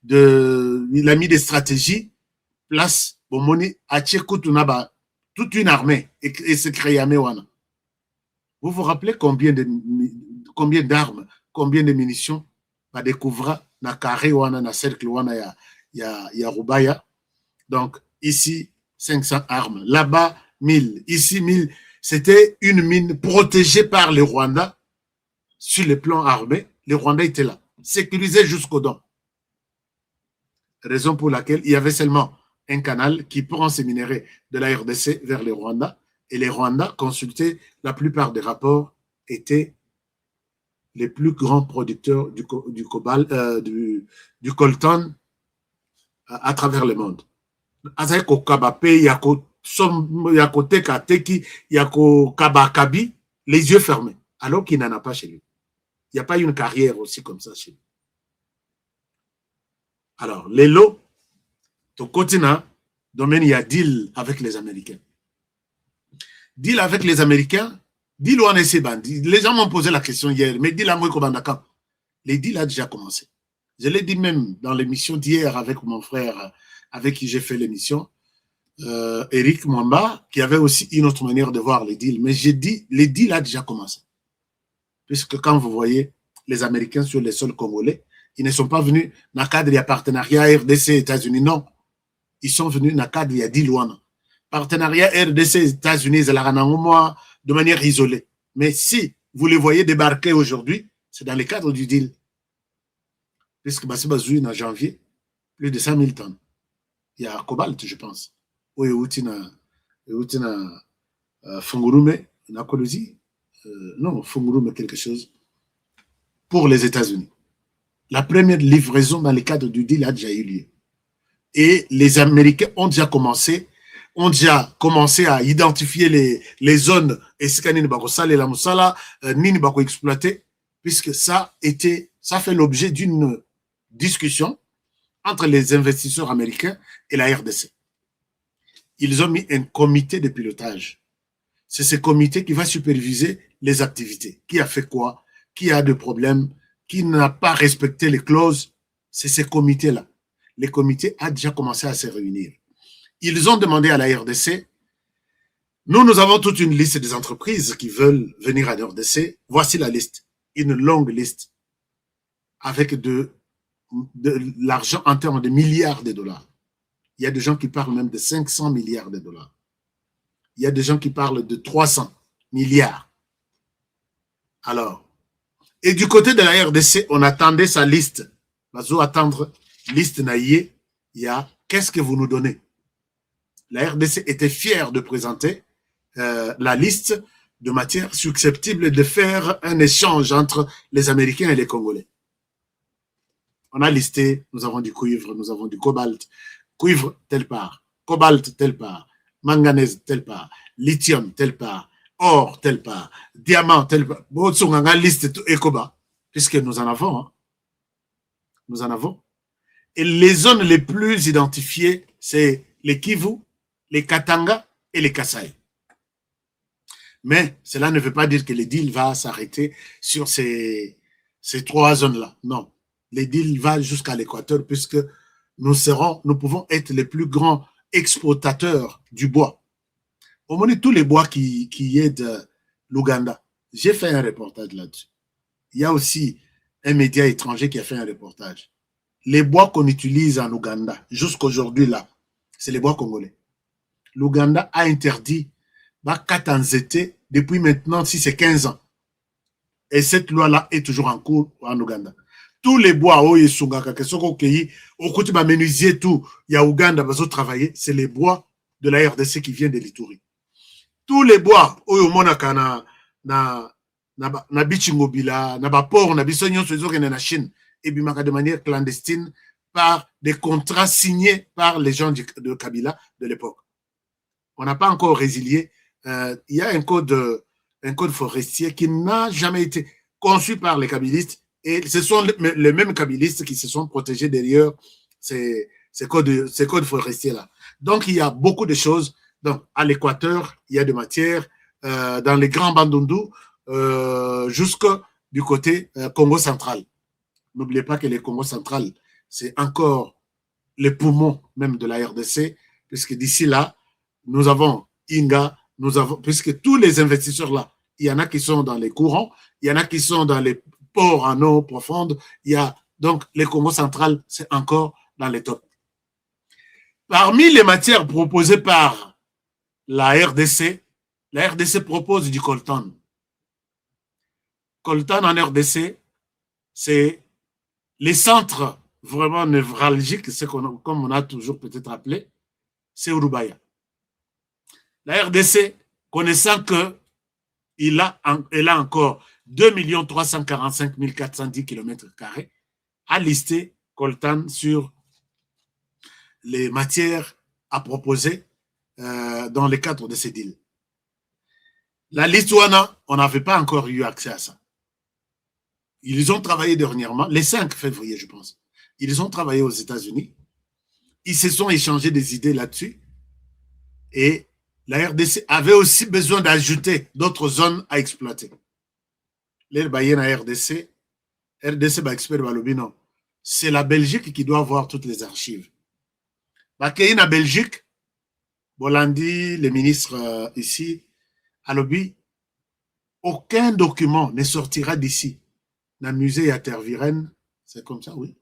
des stratégies, place, Bomoni, Atchekutunaba, toute une armée, et se crée à Mewana. Vous vous rappelez combien d'armes, combien de munitions va découvrir na carré wana na cercle wana ya Roubaïa. Donc ici 500 armes, là-bas 1000, ici 1000. C'était une mine protégée par les Rwandais sur le plan armé. Les Rwandais étaient là, sécurisés jusqu'aux dents. Raison pour laquelle il y avait seulement un canal qui prend ces minéraux de la RDC vers les Rwandais. Et les Rwandais consultés, la plupart des rapports étaient les plus grands producteurs du coltan à travers le monde. Les yeux fermés, alors qu'il n'en a pas chez lui. Il n'y a pas une carrière aussi comme ça chez lui. Alors, les lots, au continent, domaine, il y a deal avec les Américains. Deal avec les Américains, deal ou en bandit. Les gens m'ont posé la question hier, mais deal à moi, les deals a déjà commencé. Je l'ai dit même dans l'émission d'hier avec mon frère, avec qui j'ai fait l'émission, Eric Mwamba, qui avait aussi une autre manière de voir les deals. Mais j'ai dit, les deals a déjà commencé. Puisque quand vous voyez les Américains sur les sols congolais, ils ne sont pas venus dans le cadre de partenariat RDC États-Unis, non. Ils sont venus dans le cadre de deal ouana. Partenariat RDC États-Unis, de manière isolée. Mais si vous les voyez débarquer aujourd'hui, c'est dans le cadre du deal. Puisque Bassi Bazouine en janvier, plus de 5 000 tonnes. Il y a cobalt, je pense. Oui, il y a Fungurume, non, Fungurume quelque chose, pour les États-Unis. La première livraison dans le cadre du deal a déjà eu lieu. Et les Américains ont déjà commencé à identifier les zones et ce qu'il y la Moussala, Nini Bako exploité, puisque ça fait l'objet d'une discussion entre les investisseurs américains et la RDC. Ils ont mis un comité de pilotage. C'est ce comité qui va superviser les activités. Qui a fait quoi? Qui a des problèmes? Qui n'a pas respecté les clauses? C'est ce comité-là. Le comité a déjà commencé à se réunir. Ils ont demandé à la RDC, nous avons toute une liste des entreprises qui veulent venir à la RDC. Voici la liste, une longue liste, avec de l'argent en termes de milliards de dollars. Il y a des gens qui parlent même de 500 milliards de dollars. Il y a des gens qui parlent de 300 milliards. Alors, et du côté de la RDC, on attendait sa liste. Bazo attendre liste naïe. Il y a qu'est-ce que vous nous donnez? La RDC était fière de présenter la liste de matières susceptibles de faire un échange entre les Américains et les Congolais. On a listé, nous avons du cuivre, nous avons du cobalt. Cuivre, telle part. Cobalt, telle part. Manganèse, telle part. Lithium, telle part. Or, telle part. Diamant, telle part. Bon, on a une liste de Ekoba, puisque nous en avons. Hein. Nous en avons. Et les zones les plus identifiées, c'est les Kivu, les Katanga et les Kasaï. Mais cela ne veut pas dire que le deal va s'arrêter sur ces 3 zones-là. Non. Le deal va jusqu'à l'équateur puisque nous pouvons être les plus grands exportateurs du bois. Au moins, tous les bois qui aident l'Ouganda. J'ai fait un reportage là-dessus. Il y a aussi un média étranger qui a fait un reportage. Les bois qu'on utilise en Ouganda, jusqu'aujourd'hui là, c'est les bois congolais. L'Ouganda a interdit Katanzete depuis maintenant, si c'est 15 ans. Et cette loi-là est toujours en cours en Ouganda. Tous les bois, menuisier, tout, il y a Ouganda, travailler, c'est les bois de la RDC qui viennent de l'Ituri. Tous les bois, na bichingobila, na baport, na bisonyon, na Chine, et de manière clandestine par des contrats signés par les gens de Kabila de l'époque. On n'a pas encore résilié. Il y a un code forestier qui n'a jamais été conçu par les kabylistes et ce sont les mêmes kabylistes qui se sont protégés derrière ces codes forestiers-là. Donc, il y a beaucoup de choses. Donc, à l'équateur, il y a des matières dans les grands Bandundu jusqu'au du côté Congo central. N'oubliez pas que le Congo central, c'est encore les poumons même de la RDC, puisque d'ici là, nous avons Inga, puisque tous les investisseurs là, il y en a qui sont dans les courants, il y en a qui sont dans les ports en eau profonde, donc le Congo central, c'est encore dans les tops. Parmi les matières proposées par la RDC propose du coltan. Coltan en RDC, c'est les centres vraiment névralgiques, comme on a toujours peut-être appelé, c'est Urubaya. La RDC, connaissant qu'elle a encore 2 345 410 km², a listé coltan sur les matières à proposer dans le cadre de ces deals. La Lituanie, on n'avait pas encore eu accès à ça. Ils ont travaillé dernièrement, le 5 février, je pense. Ils ont travaillé aux États-Unis. Ils se sont échangés des idées là-dessus. Et la RDC avait aussi besoin d'ajouter d'autres zones à exploiter. Les Bayens à RDC expert Balobino, c'est la Belgique qui doit avoir toutes les archives. Bakéine à Belgique, Bolandi, le ministre ici, à Lobby, aucun document ne sortira d'ici. Dans le musée à Tervuren, c'est comme ça, oui.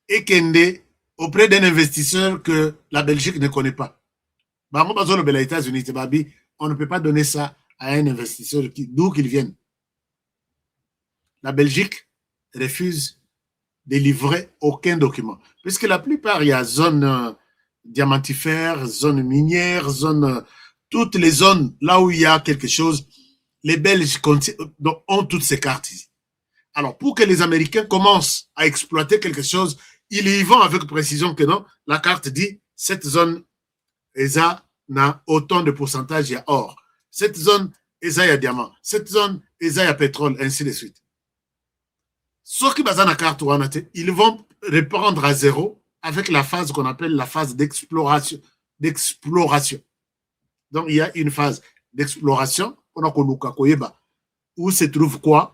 Et Kende, auprès d'un investisseur que la Belgique ne connaît pas. On ne peut pas donner ça à un investisseur d'où qu'il vienne. La Belgique refuse de livrer aucun document. Puisque la plupart, il y a zone diamantifère, zone minière, toutes les zones là où il y a quelque chose, les Belges ont toutes ces cartes ici. Alors, pour que les Américains commencent à exploiter quelque chose, ils y vont avec précision que non, la carte dit, cette zone, ESA n'a autant de pourcentage, il y a or. Cette zone, ESA, il y a diamant. Cette zone, ESA, il y a pétrole, ainsi de suite. Sauf qu'ils basent la carte, ils vont reprendre à zéro avec la phase qu'on appelle la phase d'exploration. Donc, il y a une phase d'exploration, où se trouve quoi?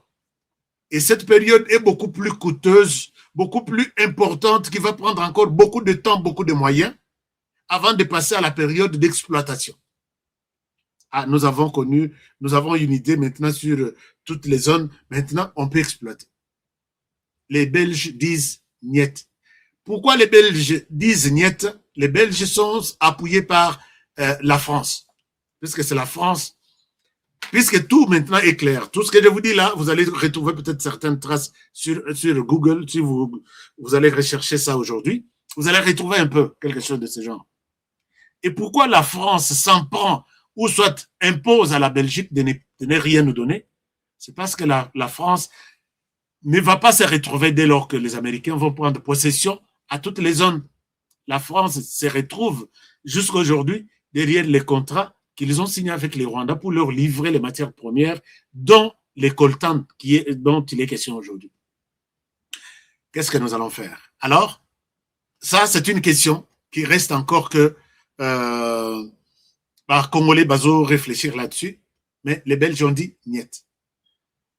Et cette période est beaucoup plus coûteuse, beaucoup plus importante, qui va prendre encore beaucoup de temps, beaucoup de moyens, avant de passer à la période d'exploitation. Nous avons une idée maintenant sur toutes les zones. Maintenant, on peut exploiter. Les Belges disent niet. Pourquoi les Belges disent niet? les Belges sont appuyés par la France. Puisque c'est la France. Puisque tout maintenant est clair. Tout ce que je vous dis là, vous allez retrouver peut-être certaines traces sur Google. Si vous allez rechercher ça aujourd'hui, vous allez retrouver un peu quelque chose de ce genre. Et pourquoi la France s'en prend ou soit impose à la Belgique de ne rien nous donner? C'est parce que la France ne va pas se retrouver dès lors que les Américains vont prendre possession à toutes les zones. La France se retrouve jusqu'à aujourd'hui derrière les contrats qu'ils ont signés avec les Rwandais pour leur livrer les matières premières, dont les coltans dont il est question aujourd'hui. Qu'est-ce que nous allons faire? Alors, ça, c'est une question qui reste encore que par Congolais Bazo réfléchir là-dessus, mais les Belges ont dit niet.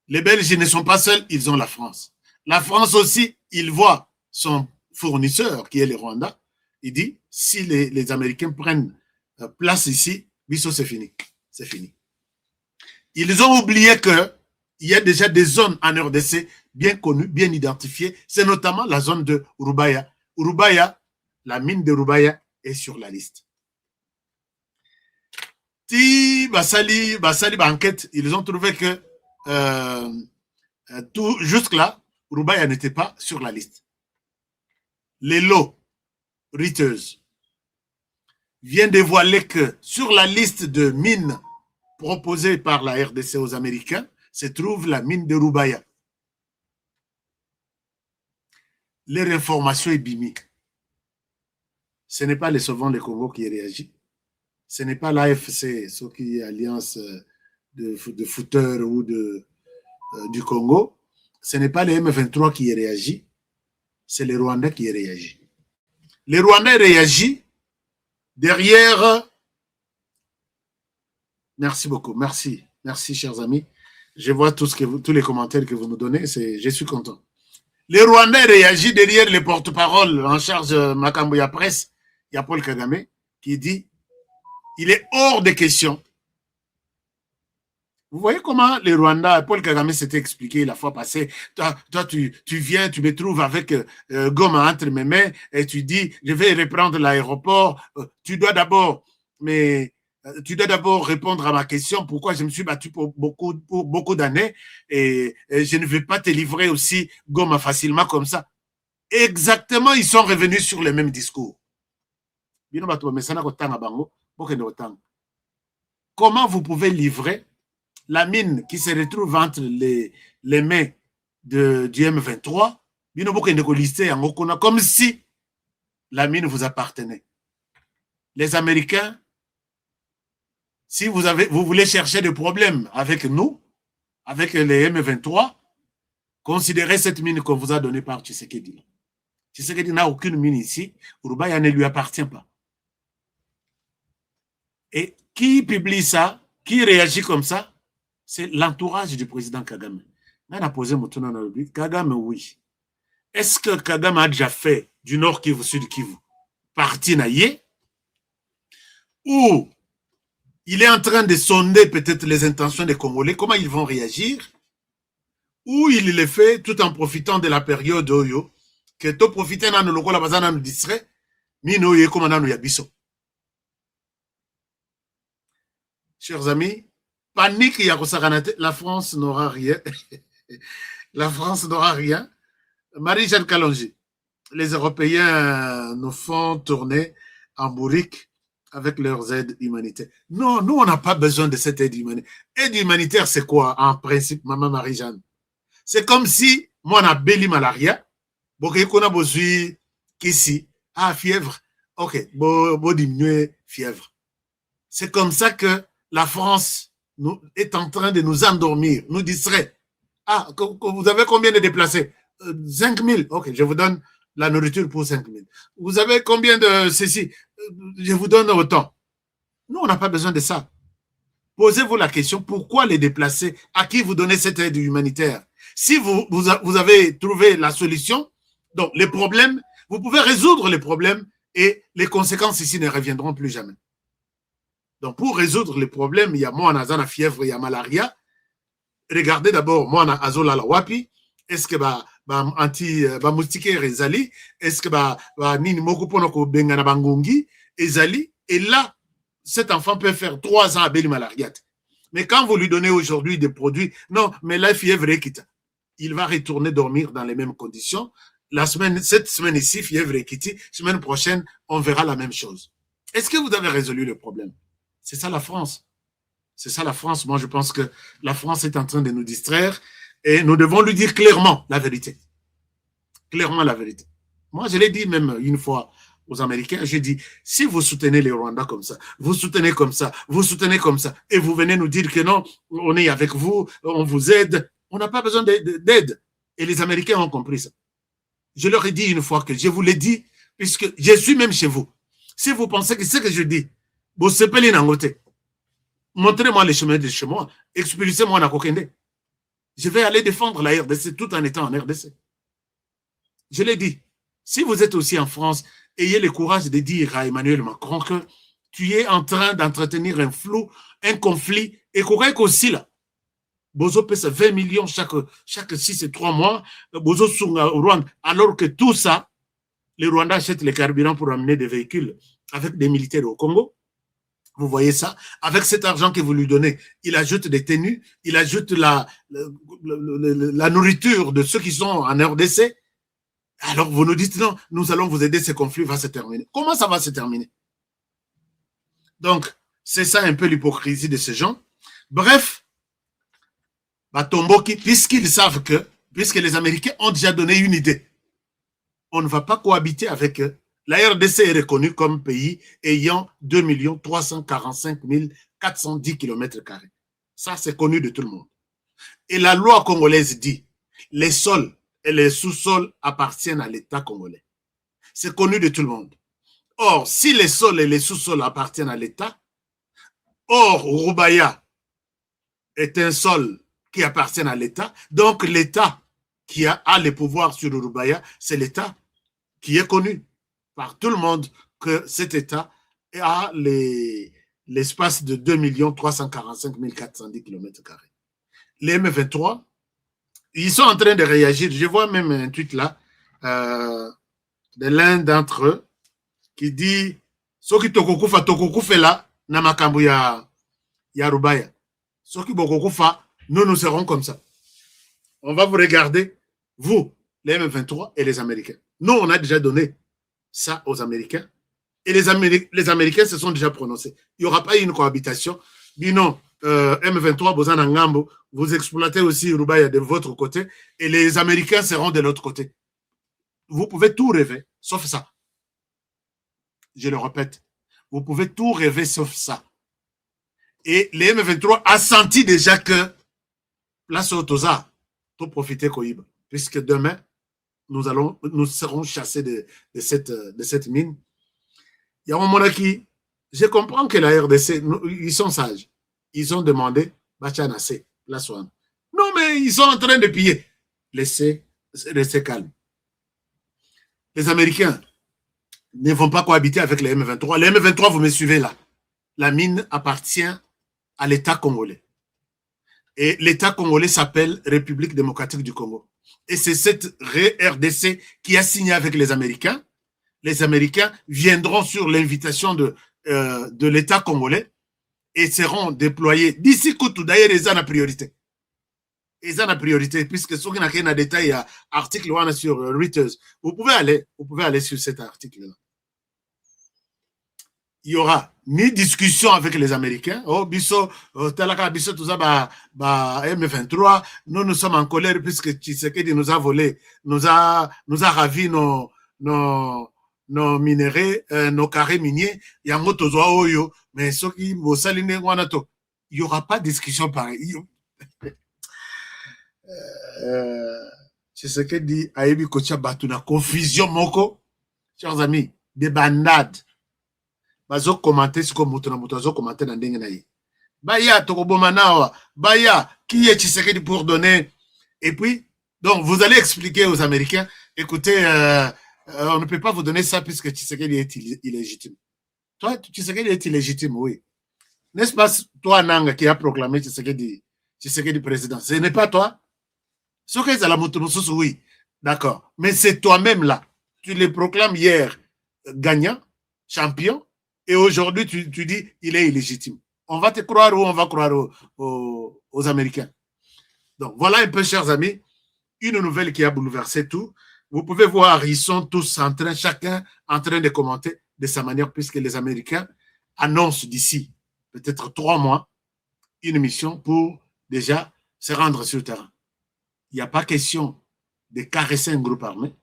Les Belges ne sont pas seuls, ils ont la France. La France aussi, il voit son fournisseur, qui est le Rwanda, il dit, si les Américains prennent place ici, Bisso, c'est fini. C'est fini. Ils ont oublié qu'il y a déjà des zones en RDC bien connues, bien identifiées. C'est notamment la zone de Rubaya. Rubaya, la mine de Rubaya est sur la liste. Si Basali, enquête, ils ont trouvé que jusque-là, Rubaya n'était pas sur la liste. Les lots Reuters vient dévoiler que sur la liste de mines proposées par la RDC aux Américains se trouve la mine de Rubaya. Leur information est bimie. Ce n'est pas les Sauvons du Congo qui réagit. Ce n'est pas l'AFC, ce qui est alliance de footeurs ou du Congo. Ce n'est pas les M23 qui réagit. C'est les Rwandais qui réagissent. Les Rwandais réagissent derrière. Merci beaucoup. Merci. Merci, chers amis. Je vois tous les commentaires que vous nous donnez. Je suis content. Les Rwandais réagissent derrière les porte-paroles en charge de Makamboya Presse. Il y a Paul Kagame qui dit il est hors de question. Vous voyez comment les Rwandais, Paul Kagame s'était expliqué la fois passée. Toi tu viens, tu me trouves avec Goma entre mes mains et tu dis, je vais reprendre l'aéroport. Tu dois d'abord répondre à ma question. Pourquoi je me suis battu pour beaucoup d'années et je ne vais pas te livrer aussi Goma facilement comme ça. Exactement, ils sont revenus sur le même discours. Comment vous pouvez livrer la mine qui se retrouve entre les mains du M23, comme si la mine vous appartenait. Les Américains, si vous voulez chercher des problèmes avec nous, avec les M23, considérez cette mine qu'on vous a donnée par Tshisekedi. Tshisekedi n'a aucune mine ici, Rubaya ne lui appartient pas. Et qui publie ça, qui réagit comme ça? C'est l'entourage du président Kagame. On a posé mon tour dans le but. Kagame, oui. Est-ce que Kagame a déjà fait du Nord Kivu, Sud Kivu, parti naïe, ou il est en train de sonder peut-être les intentions des Congolais, comment ils vont réagir, ou il le fait tout en profitant de la période Oyo, que tout profiter dans le local, dans le distrait, mino yé comme dans le yabiso. Chers amis, panique, la France n'aura rien. La France n'aura rien. Marie-Jeanne Kalonji, les Européens nous font tourner en bourrique avec leurs aides humanitaires. Non, nous, on n'a pas besoin de cette aide humanitaire. Aide humanitaire, c'est quoi, en principe, maman Marie-Jeanne? C'est comme si, moi, on a belli malaria, qu'on a besoin qu'ici, fièvre, ok, bon diminuer fièvre. C'est comme ça que la France est en train de nous endormir, nous distrait. Vous avez combien de déplacés? 5 000. Ok, je vous donne la nourriture pour 5 000. Vous avez combien de ceci? Je vous donne autant. Nous, on n'a pas besoin de ça. Posez-vous la question, pourquoi les déplacer? À qui vous donnez cette aide humanitaire? Si vous avez trouvé la solution, donc les problèmes, vous pouvez résoudre les problèmes et les conséquences ici ne reviendront plus jamais. Donc, pour résoudre les problèmes, il y a moi, on a fièvre, il y a malaria. Regardez d'abord, moi, on a azola la wapi. Est-ce que anti moustiquaire ezali, est-ce que nini moko pono ko benga na bangongi ezali, et là cet enfant peut faire 3 ans à Beli Malariat. Mais quand vous lui donnez aujourd'hui des produits, non, mais la fièvre est quitte. Il va retourner dormir dans les mêmes conditions. Cette semaine ici, fièvre est quitte. Semaine prochaine, on verra la même chose. Est-ce que vous avez résolu le problème? C'est ça la France. C'est ça la France. Moi, je pense que la France est en train de nous distraire et nous devons lui dire clairement la vérité. Clairement la vérité. Moi, je l'ai dit même une fois aux Américains, j'ai dit, si vous soutenez les Rwandais comme ça, vous soutenez comme ça, vous soutenez comme ça, et vous venez nous dire que non, on est avec vous, on vous aide, on n'a pas besoin d'aide. Et les Américains ont compris ça. Je leur ai dit une fois que je vous l'ai dit, puisque je suis même chez vous. Si vous pensez que ce que je dis, vous sepelez n'angote, montrez-moi les chemins de chez moi, expulsez-moi na Kokende. Je vais aller défendre la RDC tout en étant en RDC. Je l'ai dit. Si vous êtes aussi en France, ayez le courage de dire à Emmanuel Macron que tu es en train d'entretenir un flou, un conflit, et qu'on aussi là. Bozo pèse 20 millions chaque 6 et 3 mois, Bozo Sunga au Rwanda, alors que tout ça, les Rwandais achètent les carburants pour amener des véhicules avec des militaires au Congo. Vous voyez ça? Avec cet argent que vous lui donnez, il ajoute des tenues, il ajoute la nourriture de ceux qui sont en RDC. Alors vous nous dites non, nous allons vous aider, ce conflit va se terminer. Comment ça va se terminer? Donc, c'est ça un peu l'hypocrisie de ces gens. Bref, Batomboki, puisqu'ils savent que, puisque les Américains ont déjà donné une idée, on ne va pas cohabiter avec eux. La RDC est reconnue comme pays ayant 2 345 410 km². Ça, c'est connu de tout le monde. Et la loi congolaise dit, les sols et les sous-sols appartiennent à l'État congolais. C'est connu de tout le monde. Or, si les sols et les sous-sols appartiennent à l'État, or, Rubaya est un sol qui appartient à l'État, donc l'État qui a les pouvoirs sur Rubaya, c'est l'État qui est connu par tout le monde que cet État a l'espace de 2 345 410 km². Les M23, ils sont en train de réagir. Je vois même un tweet là de l'un d'entre eux qui dit Soki tokokufa là, na makambo ya Rubaya. Soki bokokufa, nous serons comme ça. On va vous regarder, vous, les M23 et les Américains. Nous, on a déjà donné ça aux Américains. Et les Américains se sont déjà prononcés. Il n'y aura pas une cohabitation. Dis non, M23, Bozana Ngambo, vous exploitez aussi Rubaya de votre côté et les Américains seront de l'autre côté. Vous pouvez tout rêver, sauf ça. Je le répète, vous pouvez tout rêver sauf ça. Et les M23 a senti déjà que place au Toza, tout profiter Koïb, puisque demain, nous serons chassés de cette mine. Il y a un moment qui, je comprends que la RDC, ils sont sages. Ils ont demandé, Bachanase, la soine. Non, mais ils sont en train de piller. Laissez calme. Les Américains ne vont pas cohabiter avec les M23. Les M23, vous me suivez là. La mine appartient à l'État congolais. Et l'État congolais s'appelle République démocratique du Congo. Et c'est cette RDC qui a signé avec les Américains. Les Américains viendront sur l'invitation de l'État congolais et seront déployés d'ici Koutou. D'ailleurs, ils ont la priorité. Ils ont la priorité, puisque ceux qui n'ont rien à détail, il y a article 1 sur Reuters. Vous pouvez aller sur cet article-là. Il y aura ni discussion avec les Américains. Oh, biso, talaka, biso, tout ça, M23. Nous sommes en colère puisque Tshisekedi nous a volé, nous a ravi nos minéraux, nos carrés miniers. Il y a un autre oyo, mais ceux qui vont s'aligner, il n'y aura pas de discussion pareille. Tshisekedi a eu kocha batuna confusion moko, chers amis, des bandades. Bazo commenter ce que Moutonamoutazo commenter dans Dengenaï. Baya, Tokobomanawa, Baya, qui est Tshisekedi pour donner. Et puis, donc, vous allez expliquer aux Américains, écoutez, on ne peut pas vous donner ça puisque Tshisekedi est illégitime. Toi, Tshisekedi est illégitime, oui. N'est-ce pas toi, Nanga, qui a proclamé Tshisekedi président? Ce n'est pas toi? Ce que c'est la Moutonamoutazo, oui. D'accord. Mais c'est toi-même là. Tu les proclames hier gagnant, champion, et aujourd'hui tu dis il est illégitime. On va te croire ou on va croire aux Américains. Donc voilà un peu, chers amis, une nouvelle qui a bouleversé tout. Vous pouvez voir, ils sont tous en train, chacun en train de commenter de sa manière, puisque les Américains annoncent d'ici peut-être 3 mois une mission pour déjà se rendre sur le terrain. Il n'y a pas question de caresser un groupe armé.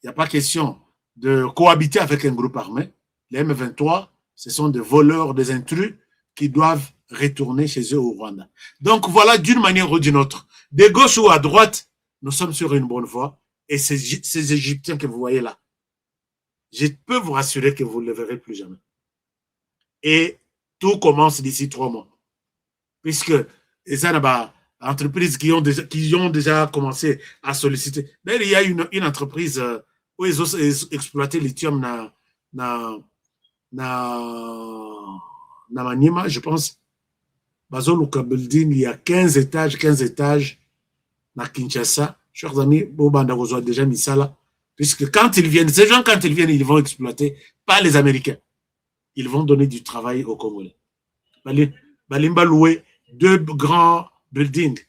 Il n'y a pas question de cohabiter avec un groupe armé. Les M23, ce sont des voleurs, des intrus qui doivent retourner chez eux au Rwanda. Donc voilà, d'une manière ou d'une autre, de gauche ou à droite, nous sommes sur une bonne voie. Et ces Égyptiens que vous voyez là, je peux vous rassurer que vous ne les verrez plus jamais. Et tout commence d'ici 3 mois. Puisque les entreprises qui ont déjà commencé à solliciter. D'ailleurs, il y a une entreprise où ils ont exploité le lithium dans Maniema, je pense. Bazoluka Building, il y a 15 étages dans Kinshasa. Chers amis, Bobanda vous a déjà mis ça là. Puisque quand ils viennent, ces gens, quand ils viennent, ils vont exploiter, pas les Américains. Ils vont donner du travail aux Congolais. Balimba louer 2 grands buildings.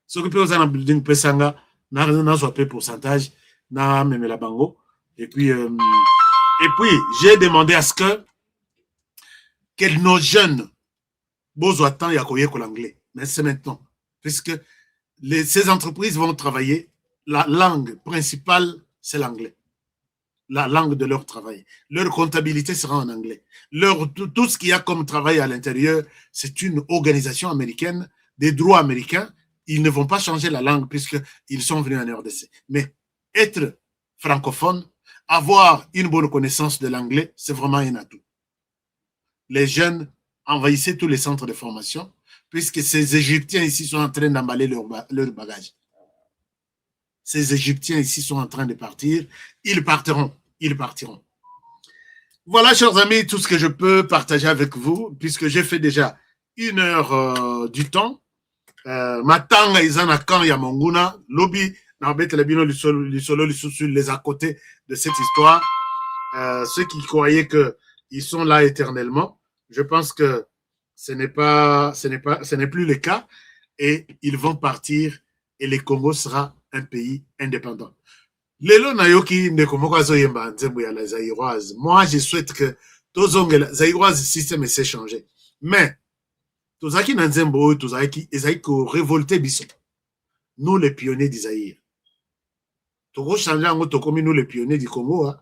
Ceux qui peuvent un building Pesanga, n'a soit peu pourcentage, n'a même la bango. Et puis j'ai demandé à ce que nos jeunes, besoin de temps, il y a quoi l'anglais. Mais c'est maintenant. Puisque ces entreprises vont travailler, la langue principale, c'est l'anglais. La langue de leur travail. Leur comptabilité sera en anglais. Tout ce qu'il y a comme travail à l'intérieur, c'est une organisation américaine, des droits américains. Ils ne vont pas changer la langue puisqu'ils sont venus en RDC. Mais être francophone, avoir une bonne connaissance de l'anglais, c'est vraiment un atout. Les jeunes envahissaient tous les centres de formation puisque ces Égyptiens ici sont en train d'emballer leur bagage. Ces Égyptiens ici sont en train de partir. Ils partiront. Voilà, chers amis, tout ce que je peux partager avec vous, puisque j'ai fait déjà 1 heure du temps. Matanga izana kan ya monguna lobby na bête la bino les à côté de cette histoire. Ceux qui croyaient que ils sont là éternellement, je pense que ce n'est plus le cas et ils vont partir et le Congo sera un pays indépendant. Lelo nayoki ndeko moko azoyemba nzembo ya la zaïroise. Moi, je souhaite que tozonge la zaïroise système essaie changer. Mais tozaki na nzembo tozaki ezaki ko révolter biso. Nous les pionniers du Zaïre. Toko changer ngo tokomi nous les pionniers du Congo hein.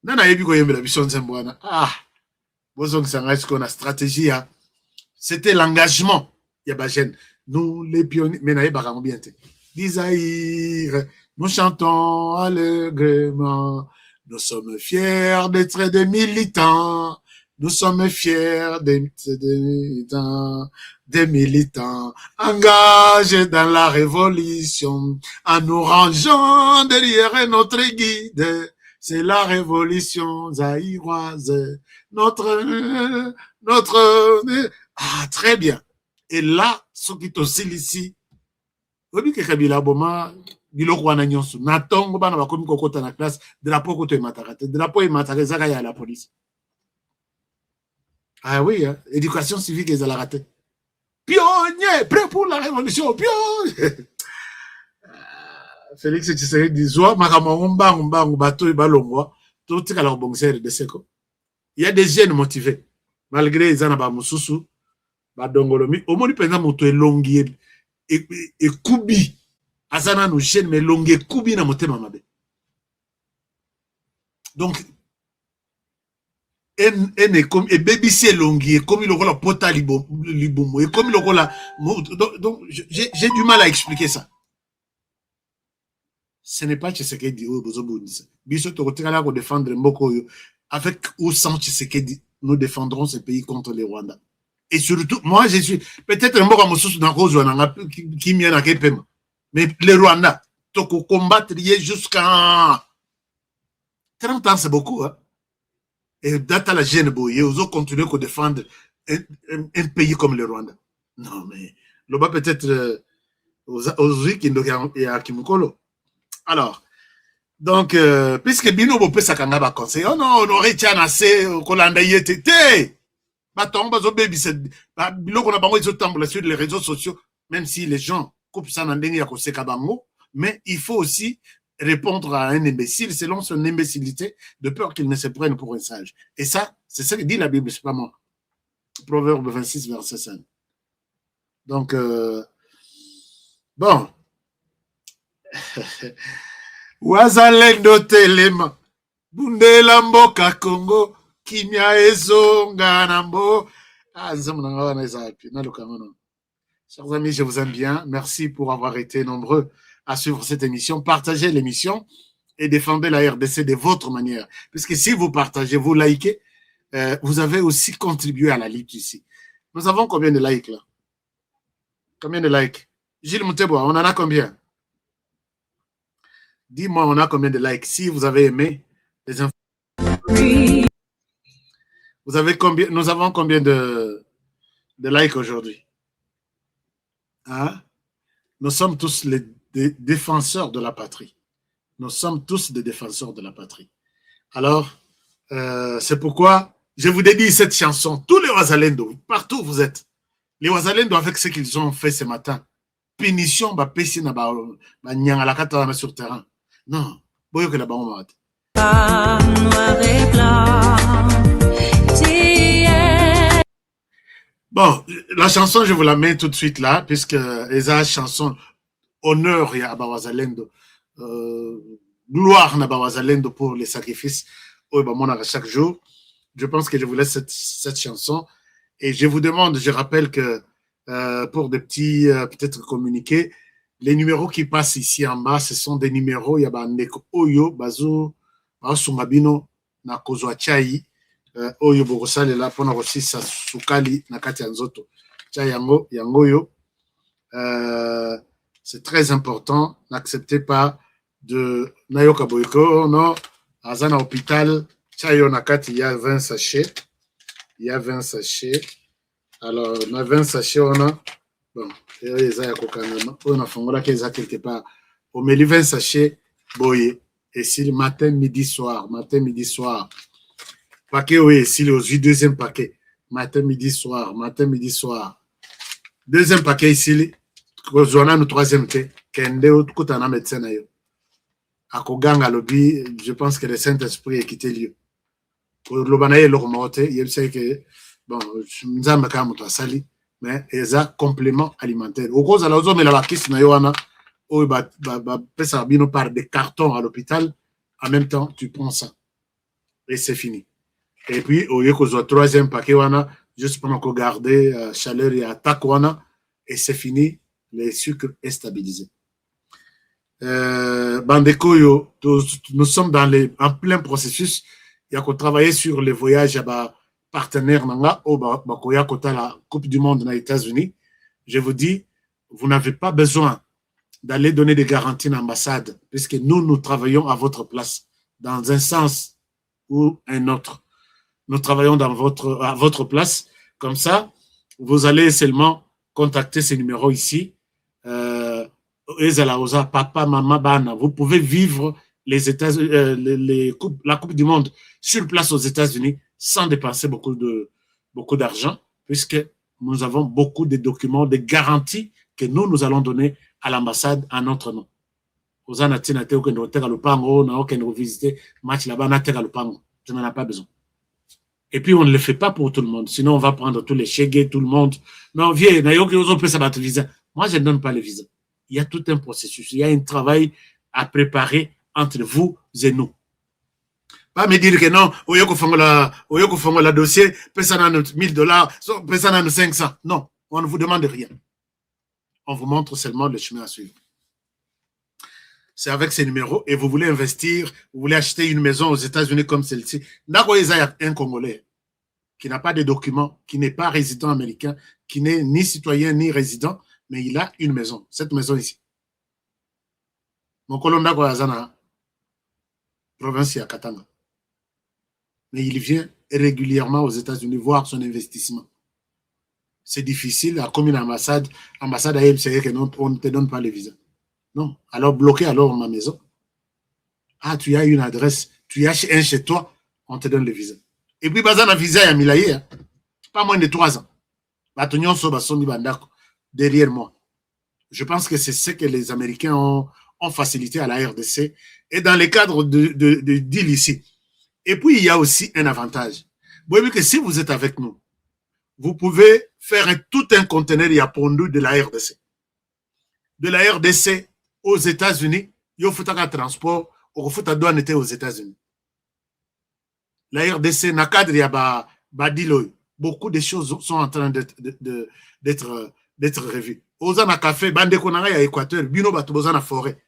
Nana yebi ko yembela biso nzembo wana. Bozong sanga qu'on a stratégie hein. C'était l'engagement ya ba jeune. Nous les pionniers mais naye barango bien te. Zaïre, nous chantons allègrement. Nous sommes fiers d'être des militants. Nous sommes fiers d'être des militants engagés dans la révolution en nous rangeant derrière notre guide. C'est la révolution zaïroise. Très bien. Et là, ce qui t'oscille ici, obi ke Kabila boma biloko wana nyonso na tongo bana bakomi kokota na classe drapeau koto emataka te drapeau emataka ezaka ya la police. Ah oui hein? Éducation civique ezalaka te pionnier prêt pour la révolution pionnier. Félix Tshisekedi zwa makambo mbangu bato balongwa to tikala kobongisa de seko. Il y a des jeunes motivés malgré ezana ba mususu ba dongolomi omoni penza moto elongi et kubi azana no jeune mais longue kubi na motema mabe. Donc comme et baby c'est longue comme il la pota libomo et comme il la donc j'ai du mal à expliquer ça. Ce n'est pas Tshisekedi ou bozobundisa biso to kotikala ko défendre mboko avec ou sans Tshisekedi nous défendrons ce pays contre les Rwandais. Et surtout, moi, je suis peut-être un peu comme sous dans cause qui m'y a paiement. Mais les Rwandais, toko combattre jusqu'à 30 ans, c'est beaucoup. Hein? Et data la gêne, ils ont continué à défendre un pays comme le Rwanda. Non, mais le bas peut-être aux qui et à Kimukolo. Alors, donc, puisque Bino Bopé Sakanga va conseiller, oh non, on aurait tient assez, Kolanda y était. Baton, bazo baby, c'est, bilo qu'on a pas envie sur les réseaux sociaux, même si les gens coupent ça dans le à cause Kabango, mais il faut aussi répondre à un imbécile selon son imbécilité, de peur qu'il ne se prenne pour un sage. Et ça, c'est ce que dit la Bible, c'est pas moi. Proverbe 26, verset 5. Donc, bon. Wazalendo telema bundela mboka Congo kimia ezonga nambo. Chers amis, je vous aime bien. Merci pour avoir été nombreux à suivre cette émission. Partagez l'émission et défendez la RDC de votre manière. Puisque si vous partagez, vous likez, vous avez aussi contribué à la lutte ici. Nous avons combien de likes là? Combien de likes? Gilles Mouteboa, on en a combien? Dis-moi, on a combien de likes? Si vous avez aimé les infos. Vous avez combien? Nous avons combien de likes aujourd'hui? Hein? Nous sommes tous des défenseurs de la patrie. Nous sommes tous des défenseurs de la patrie. Alors, c'est pourquoi je vous dédie cette chanson. Tous les Wazalendo, partout où vous êtes, les Wazalendo avec ce qu'ils ont fait ce matin, punition, pessi na nyanga sur terrain. Non, boyo que la noir et blanc. Bon, la chanson, je vous la mets tout de suite là, puisque esa chanson honneur ya Bawazalendo, gloire na Bawazalendo pour les sacrifices chaque jour. Je pense que je vous laisse cette chanson et je vous demande, je rappelle que pour des petits peut-être communiqués, les numéros qui passent ici en bas, ce sont des numéros, il y a Bandeko Oyo, Bazo, Sumabino, Nakozwa Chai, Oyo Bogosale, là, pour aussi sa Sukali, Nakati Anzoto, Chai Yango, Yangoyo. C'est très important, n'acceptez pas de Nayoka Boyko, non, Azana Hôpital, Chai Nakati, il y a 20 sachets, il y a 20 sachets. Alors, on a 20 sachets, on a. Bon, on a fongola quelque part. On met les 20 sachets, boye. Et si le matin, midi, soir. Paquet, oui, si le deuxième paquet. Matin, midi, soir. Deuxième paquet ici, le troisième thé. Kende, kutana médecin na yo. Akoganga lobby, je pense que le Saint-Esprit est quitté lieu. Pour l'obanaye l'ormote, il sait que, bon, je me suis sali. Mais ils ont complément alimentaire. Au cause de la zone de la question, on par des cartons à l'hôpital. En même temps, tu prends ça. Et c'est fini. Et puis, au lieu que troisième paquet, juste pour nous garder chaleur et attaque, et c'est fini. Les sucres est stabilisé. Bandeko, nous sommes en plein processus. Il y a qu'on travailler sur les voyages à partenaire nanga au bakoya kota la Coupe du Monde aux États-Unis. Je vous dis, vous n'avez pas besoin d'aller donner des garanties à l'ambassade, puisque nous travaillons à votre place, dans un sens ou un autre. Nous travaillons à votre place. Comme ça, vous allez seulement contacter ces numéros ici. Papa, maman, bana. Vous pouvez vivre la Coupe du Monde sur place aux États-Unis sans dépenser beaucoup d'argent, puisque nous avons beaucoup de documents, de garanties que nous allons donner à l'ambassade en notre nom. Je n'en ai pas besoin. Et puis, on ne le fait pas pour tout le monde. Sinon, on va prendre tous les chégués, tout le monde. Non, viens, moi, je ne donne pas le visa. Il y a tout un processus. Il y a un travail à préparer entre vous et nous. Pas me dire que non, oyoko fongola dossier, pesana $1000, pesana 500. Non, on ne vous demande rien. On vous montre seulement le chemin à suivre. C'est avec ces numéros et vous voulez investir, vous voulez acheter une maison aux États-Unis comme celle-ci. Nagoyeza, il y a un Congolais qui n'a pas de documents, qui n'est pas résident américain, qui n'est ni citoyen ni résident, mais il a une maison. Cette maison ici. Mon colon Nagoyazana, province à Katanga. Mais il vient régulièrement aux États-Unis voir son investissement. C'est difficile, à comme une ambassade à elle, c'est que non, on ne te donne pas le visa. Non, alors bloquez alors ma maison. Ah, tu as une adresse, tu as un chez toi, on te donne le visa. Et puis, bazan a visa ya milaye, hein. Pas moins de 3 ans. Batonyon soba sombi bandako derrière moi. Je pense que c'est ce que les Américains ont facilité à la RDC et dans le cadre de deal ici. Et puis, il y a aussi un avantage. Vous voyez que si vous êtes avec nous, vous pouvez faire tout un conteneur Yapondu de la RDC. De la RDC aux États-Unis, il y a un transport, il faut douane aux États-Unis. La RDC, na cadre, il y a badilo. Beaucoup de choses sont en train d'être revues. Ozana café, bande konanga ya Équateur, bino bato bozana forêt.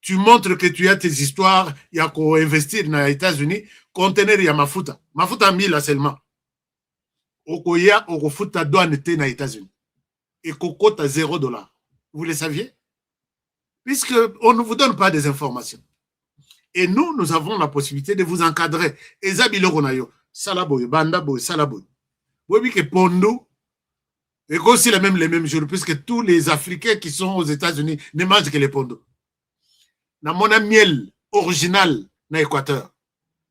Tu montres que tu as tes histoires, il y a qu'à investir dans les États-Unis, conteneur ya mafuta. Mafuta 1000 seulement. Okoya, okofuta douane dans les États-Unis. Et cocotte à $0. Vous le saviez? Puisqu'on ne vous donne pas des informations. Et nous, nous avons la possibilité de vous encadrer. Et Zabilo Gonayo, Salaboy, Banda Boy, Salaboy. Vous voyez que Pondo, et aussi les mêmes jours, puisque tous les Africains qui sont aux États-Unis ne mangent que les Pondo. Na mona miel original na Équateur.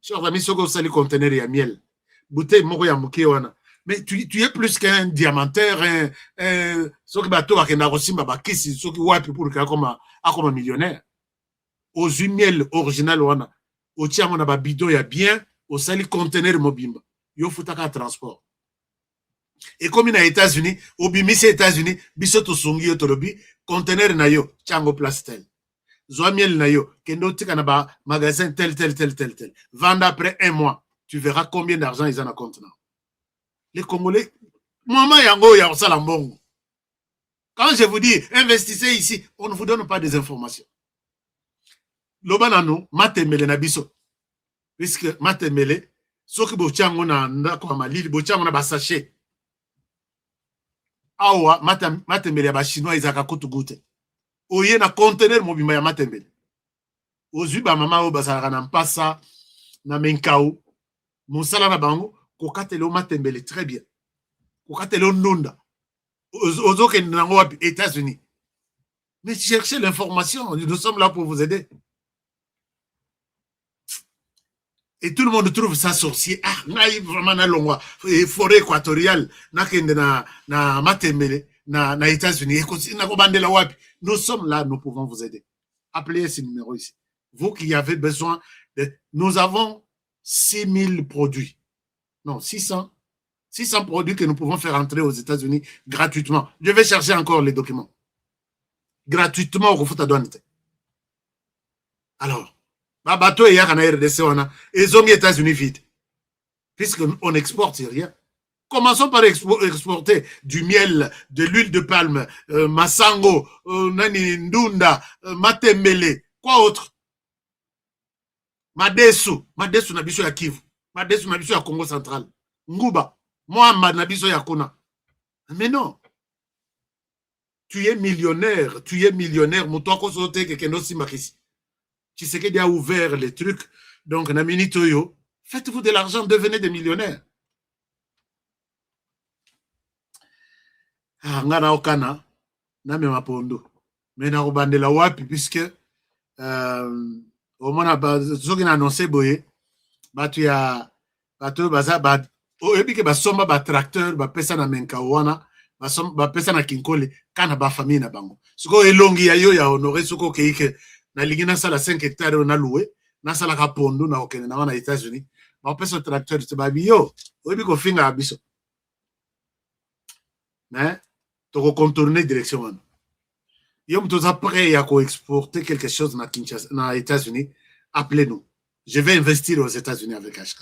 Chers amis, ce que vous allez contenir, il y a miel. Bouteille, moko ya mouké wana. Mais tu es plus qu'un diamantaire, ce qui bateau avec un arosimba, bakisi, ce qui wapi pour que comme un millionnaire. Aux miel original wana. Au tia mona ba bidon ya bien, au sali conteneur mobimba. Yo futaka transport. Et comme aux États-Unis, au bimis États-Unis, bisoto sungi otolobi, conteneur na yo, tiango plastel. Zoa miel na yo, kendo tika na ba magasin tel. Vendre après 1 mois, tu verras combien d'argent ils en ont contenant. Les Congolais, maman yango ya salambongo. Quand je vous dis, investissez ici, on ne vous donne pas des informations. Lobanano, matemele na biso. Puisque matemele, soki bochango na ndako malili, bochango na basache. Awa, matemele ya ba chinois izaka kutu gute. Oye na conteneur mobima ya matemele. Ozui ba mama o basaka na mpasa, na menkao, monsala na bango, kokatele o matembele très bien. Kokatele o nonda. Ozoke nango wapi États-Unis. Mais cherchez l'information, nous sommes là pour vous aider. Et tout le monde trouve ça sorcier. Ah, naïf vraiment na longwa, forêt équatoriale, na kende na matembele, na États-Unis. Na kobandela wapi. Nous sommes là, nous pouvons vous aider. Appelez ce numéro ici. Vous qui avez besoin de... Nous avons 6000 produits. Non, 600 produits que nous pouvons faire entrer aux États-Unis gratuitement. Je vais chercher encore les documents. Gratuitement au Refuta douane. Alors, bateau et yaka na RDC wana, ils ont mis États-Unis vite. Puisqu'on n'exporte rien. Commençons par exporter du miel, de l'huile de palme, masango, nani ndunda, matembele, quoi autre? Madesu na biso ya Kivu. Madesu na biso ya Congo central. Nguba, Mohamed na biso ya Kona. Mais non. Tu es millionnaire, Moutouako sote kekendo simakisi. Tshisekedi a ouvert les trucs. Donc, Namini Toyo, faites-vous de l'argent, devenez des millionnaires. Ah, ngana okana, na me mapondo. Mais na obandela wapi, puisque, au moins, zoki na annoncé boye, batu ya, batu baza, oyebi ba somba ba tracteur, ba pesa na menkawana, ba pesa na kinkole, kana ba famille na bango. Soko elongi ya yo ya honoré, soko keike, na ligi na sala 5 hectares na loué, na sala ka pondo na okene na wana États-Unis. Ba pesa tracteur, te ba biyo, oyebi ko finga abiso. Mais, tu vas contourner direction. Yom tu es prêt à exporter quelque chose dans les États-Unis, appelez-nous. Je vais investir aux États-Unis avec HK.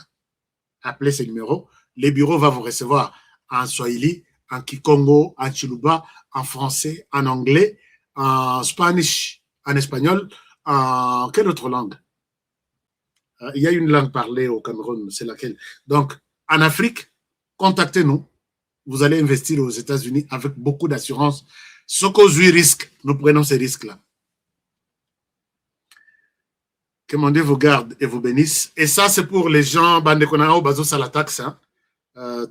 Appelez ce numéro. Le bureau va vous recevoir en Swahili, en Kikongo, en Chiluba, en français, en anglais, en spanish, en espagnol, en quelle autre langue? Il y a une langue parlée au Cameroun, c'est laquelle? Donc, en Afrique, contactez-nous. Vous allez investir aux États-Unis avec beaucoup d'assurance. Ce qu'on risque, nous prenons ces risques-là. Que mon Dieu vous garde et vous bénisse. Et ça, c'est pour les gens, Bandekonao, Bazos à la taxe.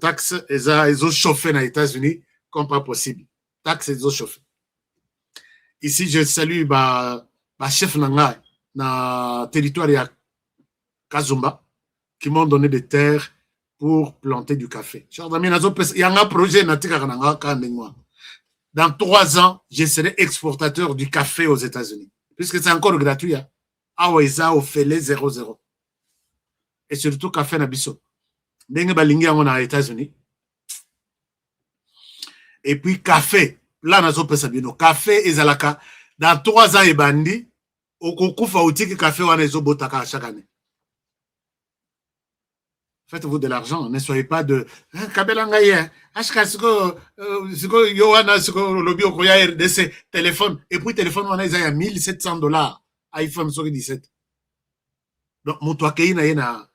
Taxe, ils ont chauffé dans les États-Unis comme pas possible. Taxe, ils ont chauffé. Ici, je salue chef Nangai, na territoire ya Kazumba qui m'ont donné des terres pour planter du café. Chers amis, il y a un projet dans 3 ans, je serai exportateur du café aux États-Unis. Puisque c'est encore gratuit. Hein? Aweza ofele 00. Et surtout café nabiso. Dengue balingi aux États-Unis. Et puis café. Là, nazo pesa bino. Café ezalaka. Dans 3 ans, et bandi. Okukufa outiki café wana ezo botaka chaque année. Faites-vous de l'argent, ne soyez pas de Kabelangaye, RDC, téléphone, et puis téléphone, on a $1,700, iPhone 17. Donc, mon toakei na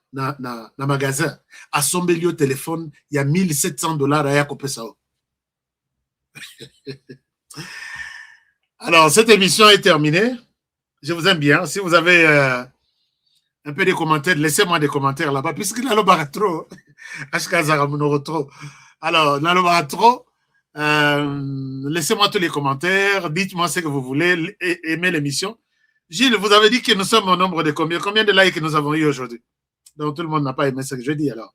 magasin, à son milieu téléphone, il y a $1,700 à Yakopé Sao. Alors, cette émission est terminée. Je vous aime bien. Si vous avez un peu de commentaires, laissez-moi des commentaires là-bas, puisque là, le bar trop. Alors, là, le bar trop. Laissez-moi tous les commentaires. Dites-moi ce que vous voulez. Aimez l'émission. Gilles, vous avez dit que nous sommes au nombre de combien? Combien de likes nous avons eu aujourd'hui? Donc, tout le monde n'a pas aimé ce que je dis alors.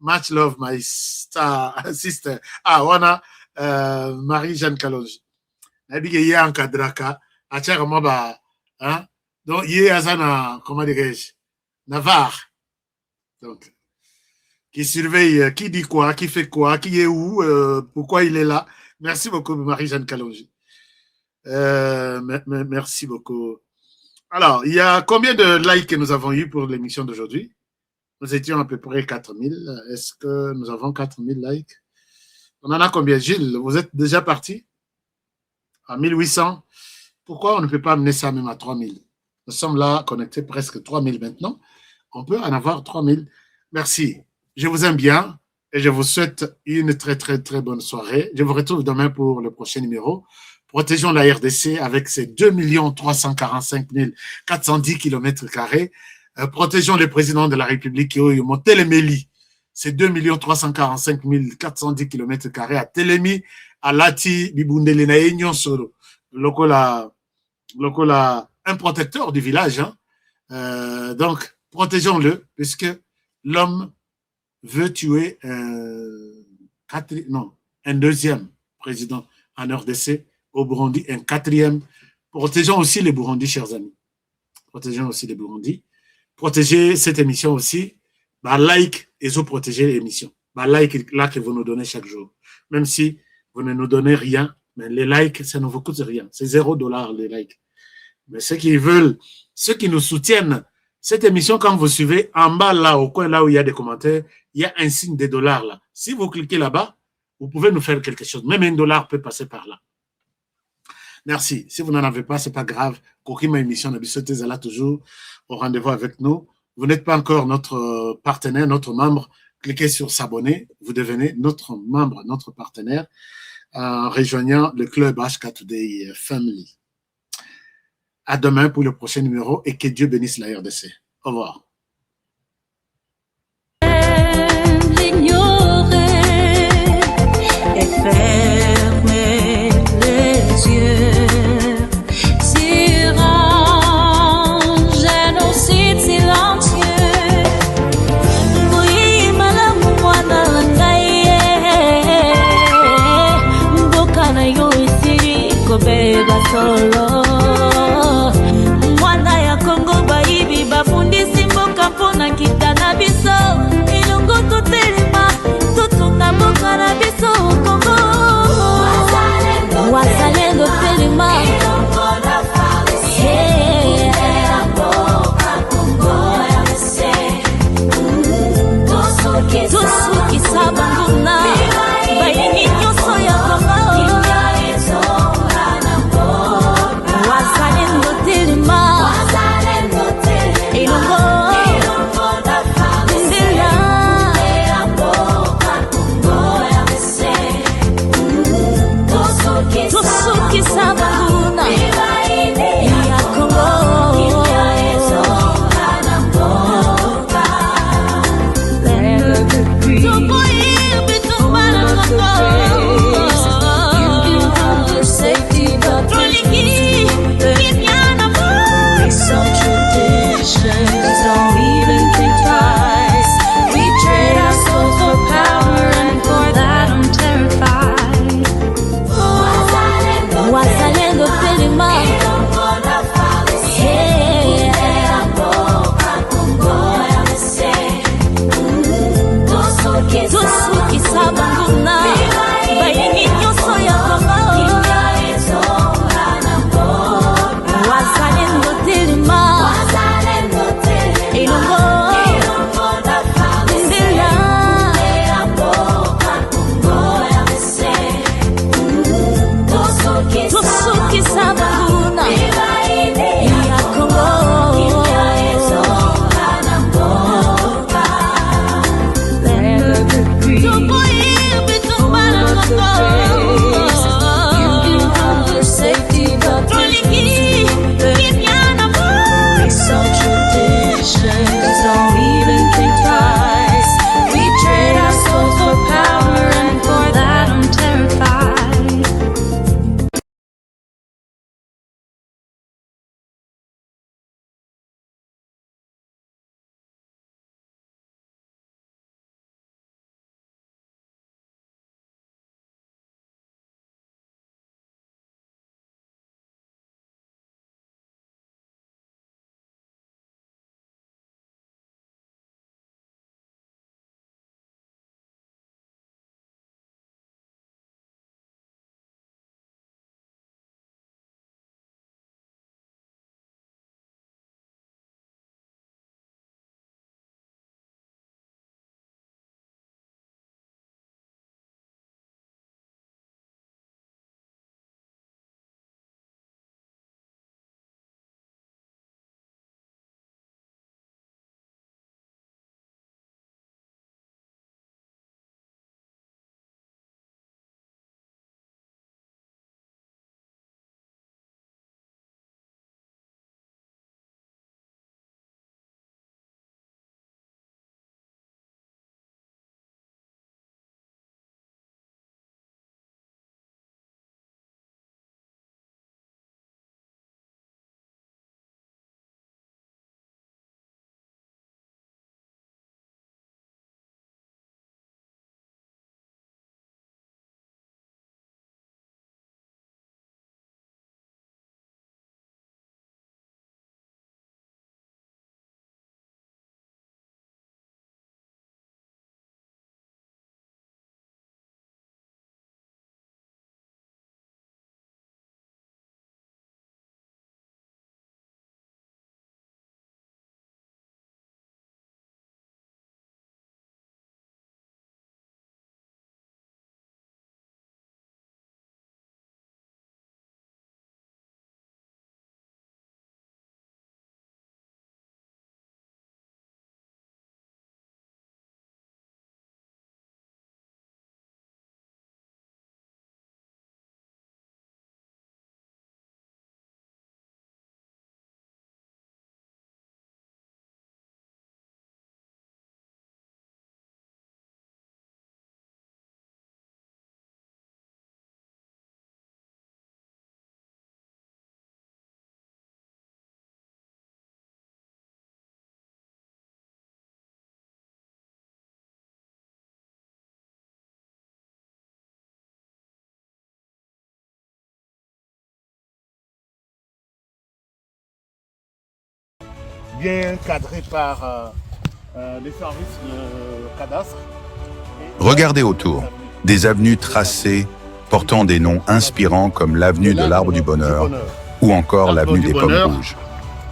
Much love, my sister. Ah, wana, Marie-Jeanne Kalonji. Nabiga ya ankadraka. Achara maba, hein? Donc, il y a comment dirais-je, Navarre. Donc, qui surveille, qui dit quoi, qui fait quoi, qui est où, pourquoi il est là. Merci beaucoup, Marie-Jeanne Kalonji. Merci beaucoup. Alors, il y a combien de likes que nous avons eu pour l'émission d'aujourd'hui? Nous étions à peu près 4000. Est-ce que nous avons 4000 likes? On en a combien? Gilles, vous êtes déjà parti? À 1800? Pourquoi on ne peut pas amener ça même à 3000? Nous sommes là connectés presque 3000 maintenant. On peut en avoir 3000. Merci. Je vous aime bien et je vous souhaite une très, très, très bonne soirée. Je vous retrouve demain pour le prochain numéro. Protégeons la RDC avec ses 2 345 410 km². Protégeons le président de la République qui est monté les Méli. C'est 2 345 410 km² à Telemi, à Lati, Bibundele, na Enyon Solo. Lokola, un protecteur du village. Hein. Donc, protégeons-le, puisque l'homme veut tuer un deuxième président en RDC, au Burundi, un 4e. Protégeons aussi les Burundis, chers amis. Protégeons aussi les Burundis. Protégez cette émission aussi. Bah, like et vous protégez l'émission. Bah, like là que vous nous donnez chaque jour. Même si vous ne nous donnez rien, mais les likes, ça ne vous coûte rien. C'est $0 les likes. Mais ceux qui veulent, ceux qui nous soutiennent, cette émission, quand vous suivez, en bas là, au coin là où il y a des commentaires, il y a un signe de $. Là. Si vous cliquez là-bas, vous pouvez nous faire quelque chose. Même $1 peut passer par là. Merci. Si vous n'en avez pas, c'est pas grave. Kokima émission, Nabissote Zala toujours au rendez-vous avec nous. Vous n'êtes pas encore notre partenaire, notre membre. Cliquez sur s'abonner. Vous devenez notre membre, notre partenaire en rejoignant le club HK Today Family. À demain pour le prochain numéro et que Dieu bénisse la RDC. Au revoir. Solo mwana ya Kongo baibi bafundisi mboka mpona kita na biso ilungu tutelema tutunga mboka na biso Kongo wazalendo telema tusuki sabanguna bayini nyonso ya Kongo bien cadré par les services de cadastre. Regardez autour, des avenues tracées portant des noms inspirants comme l'avenue de l'Arbre du Bonheur ou encore l'avenue des Pommes Rouges.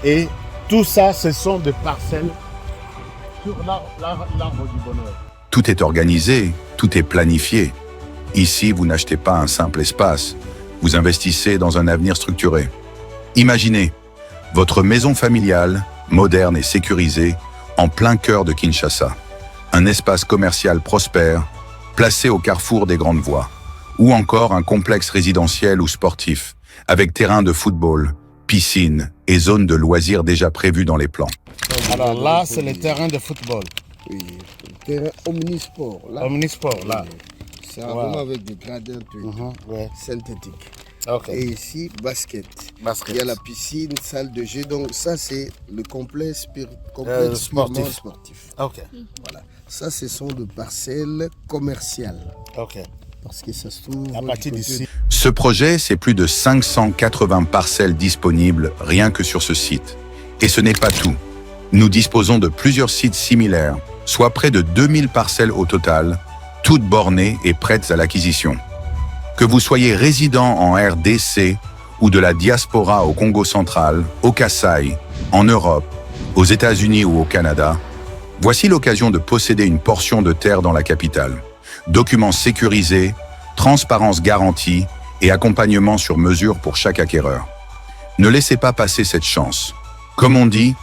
Et tout ça, ce sont des parcelles sur l'Arbre du Bonheur. Tout est organisé, tout est planifié. Ici, vous n'achetez pas un simple espace, vous investissez dans un avenir structuré. Imaginez, votre maison familiale, moderne et sécurisée, en plein cœur de Kinshasa. Un espace commercial prospère, placé au carrefour des grandes voies. Ou encore un complexe résidentiel ou sportif, avec terrain de football, piscine et zone de loisirs déjà prévus dans les plans. Alors là, c'est le terrain de football. Oui, le terrain omnisport. Là. Omnisport, là. C'est vraiment avec des gradins synthétiques. Okay. Et ici, basket. Il y a la piscine, salle de jeu. Donc ça, c'est le complexe sportif. Okay. Voilà. Ça, ce sont des parcelles commerciales. Okay. Parce que ça se trouve à partir d'ici. Ce projet, c'est plus de 580 parcelles disponibles rien que sur ce site. Et ce n'est pas tout. Nous disposons de plusieurs sites similaires, soit près de 2000 parcelles au total, toutes bornées et prêtes à l'acquisition. Que vous soyez résident en RDC ou de la diaspora au Congo central, au Kasaï, en Europe, aux États-Unis ou au Canada, voici l'occasion de posséder une portion de terre dans la capitale. Documents sécurisés, transparence garantie et accompagnement sur mesure pour chaque acquéreur. Ne laissez pas passer cette chance. Comme on dit,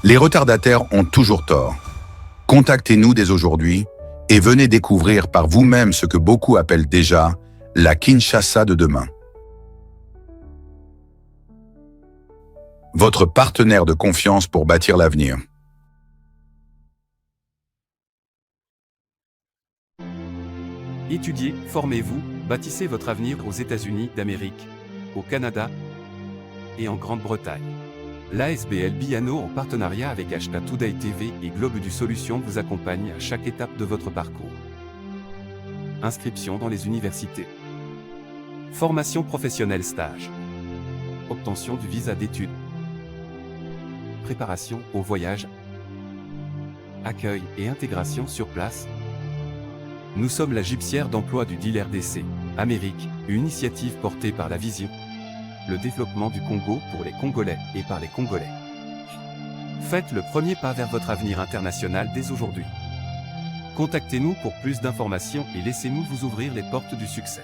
les retardataires ont toujours tort. Contactez-nous dès aujourd'hui et venez découvrir par vous-même ce que beaucoup appellent déjà la Kinshasa de demain. Votre partenaire de confiance pour bâtir l'avenir. Étudiez, formez-vous, bâtissez votre avenir aux États-Unis d'Amérique, au Canada et en Grande-Bretagne. L'ASBL Biano, en partenariat avec Ashta Today TV et Globe du Solution, vous accompagne à chaque étape de votre parcours. Inscription dans les universités. Formation professionnelle stage. Obtention du visa d'études. Préparation au voyage. Accueil et intégration sur place. Nous sommes la gypsière d'emploi du deal RDC, Amérique, une initiative portée par la vision, le développement du Congo pour les Congolais et par les Congolais. Faites le premier pas vers votre avenir international dès aujourd'hui. Contactez-nous pour plus d'informations et laissez-nous vous ouvrir les portes du succès.